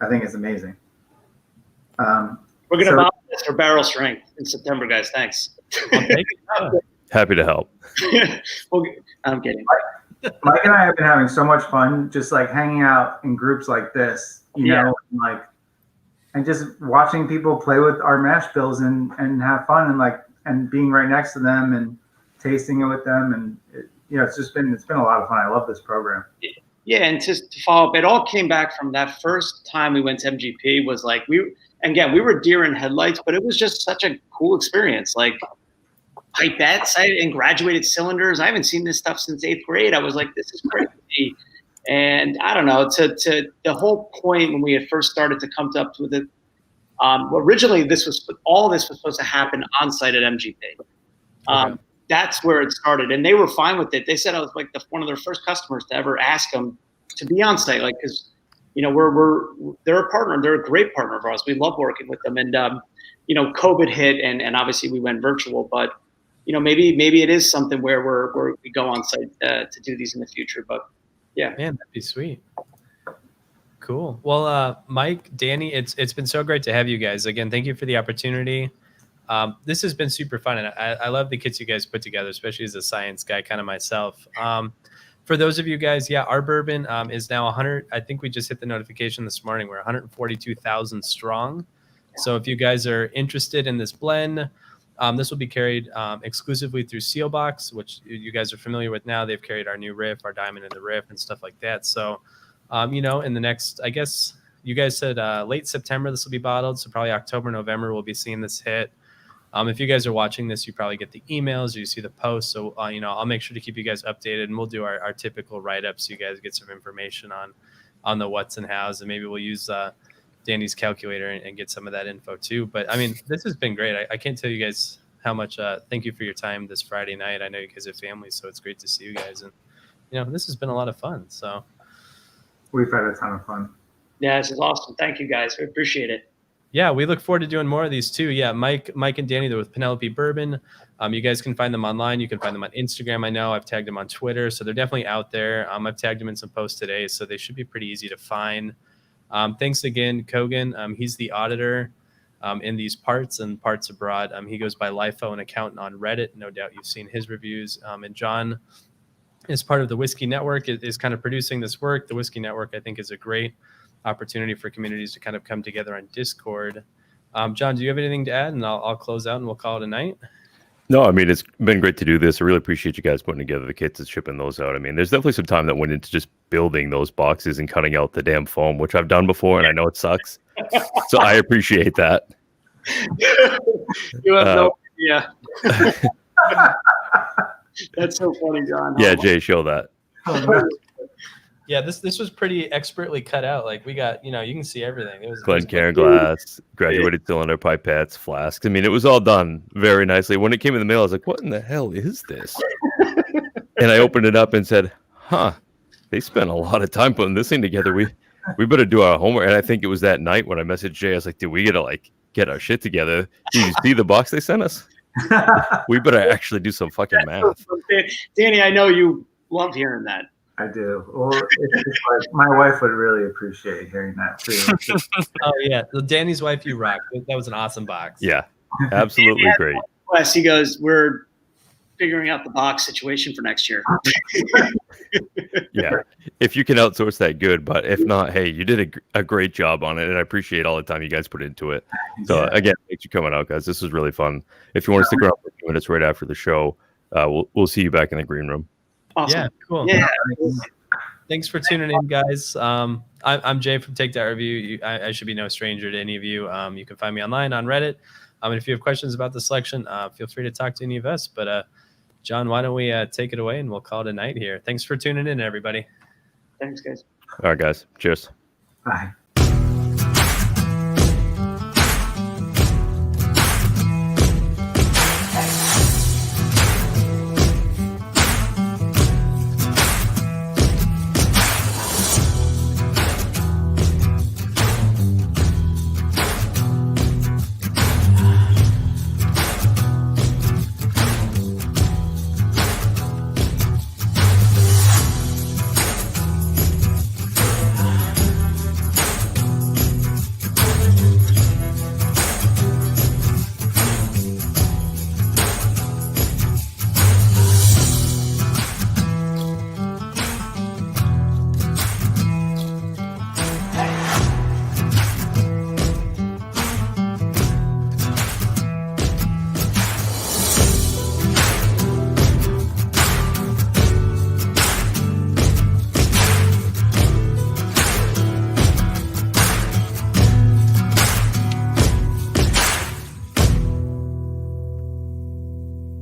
I think it's amazing. We're gonna bottle this for barrel strength in September, guys. Thanks. Happy to help. Well, I'm kidding. Mike and I have been having so much fun just hanging out in groups like this, and just watching people play with our mash bills and have fun and being right next to them and tasting it with them, and it's been a lot of fun. I love this program. Yeah, and to follow up, it all came back from that first time we went to MGP. Was we were deer in headlights, but it was just such a cool experience. Pipettes and graduated cylinders. I haven't seen this stuff since 8th grade. I was like, this is crazy. And I don't know, to the whole point when we had first started to come up with it, originally all this was supposed to happen on site at MGP. Okay. That's where it started. And they were fine with it. They said I was one of their first customers to ever ask them to be on site. Cause they're a partner. They're a great partner of ours. We love working with them. And, COVID hit and obviously we went virtual, but maybe it is something where we go on site to do these in the future, but yeah. Man, that'd be sweet. Cool. Well, Mike, Danny, it's been so great to have you guys again. Thank you for the opportunity. This has been super fun, and I love the kits you guys put together, especially as a science guy, kind of myself. For those of you guys, our bourbon is now 100. I think we just hit the notification this morning. We're 142,000 strong. So if you guys are interested in this blend, this will be carried exclusively through Sealbox, which you guys are familiar with now. They've carried our new riff, our diamond in the riff, and stuff like that. So, in the next, I guess you guys said late September this will be bottled. So probably October, November, we'll be seeing this hit. If you guys are watching this, you probably get the emails or you see the posts. So, I'll make sure to keep you guys updated, and we'll do our typical write-ups so you guys get some information on the what's and hows, and maybe we'll use Danny's calculator and get some of that info too. But this has been great. I can't tell you guys how much thank you for your time this Friday night. I know you guys have families, so it's great to see you guys, and this has been a lot of fun. So we've had a ton of fun. Yeah, this is awesome. Thank you guys. We appreciate it. Yeah, we look forward to doing more of these too. Yeah, Mike and Danny, they're with Penelope Bourbon. You guys can find them online. You can find them on Instagram. I know I've tagged them on Twitter, so they're definitely out there. I've tagged them in some posts today, so they should be pretty easy to find. Thanks again, Cogan. He's the auditor in these parts and parts abroad. He goes by LIFO, an accountant on Reddit. No doubt you've seen his reviews. And John is part of the Whiskey Network, is kind of producing this work. The Whiskey Network, I think, is a great opportunity for communities to kind of come together on Discord. John, do you have anything to add? And I'll close out and we'll call it a night. No, it's been great to do this. I really appreciate you guys putting together the kits and shipping those out. There's definitely some time that went into just building those boxes and cutting out the damn foam, which I've done before, and I know it sucks. So I appreciate that. You have no idea. That's so funny, John. Yeah, Jay, show that. Oh, no. Yeah, this was pretty expertly cut out. Like we got, you can see everything. It was Glencairn glass, graduated cylinder, pipettes, flasks. I mean, it was all done very nicely. When it came in the mail, I was like, what in the hell is this? And I opened it up and said, huh, they spent a lot of time putting this thing together. We better do our homework. And I think it was that night when I messaged Jay, I was like, dude, we gotta get our shit together. Did you see the box they sent us? We better actually do some fucking math. Danny, I know you love hearing that. I do. Well, it's just like my wife would really appreciate hearing that too. Oh yeah, Danny's wife, you rock. That was an awesome box. Yeah, absolutely great. Plus, he goes, we're figuring out the box situation for next year. Yeah, if you can outsource that, good. But if not, hey, you did a great job on it, and I appreciate all the time you guys put into it. So again, thanks for coming out, guys. This was really fun. If you want to stick around for a few minutes right after the show, we'll see you back in the green room. Awesome. Yeah, cool. Yeah. Thanks for tuning in, guys. I'm Jay from Take That Review. I should be no stranger to any of you. You can find me online on Reddit. And if you have questions about the selection, feel free to talk to any of us. But John, why don't we take it away and we'll call it a night here. Thanks for tuning in, everybody. Thanks, guys. All right, guys. Cheers. Bye.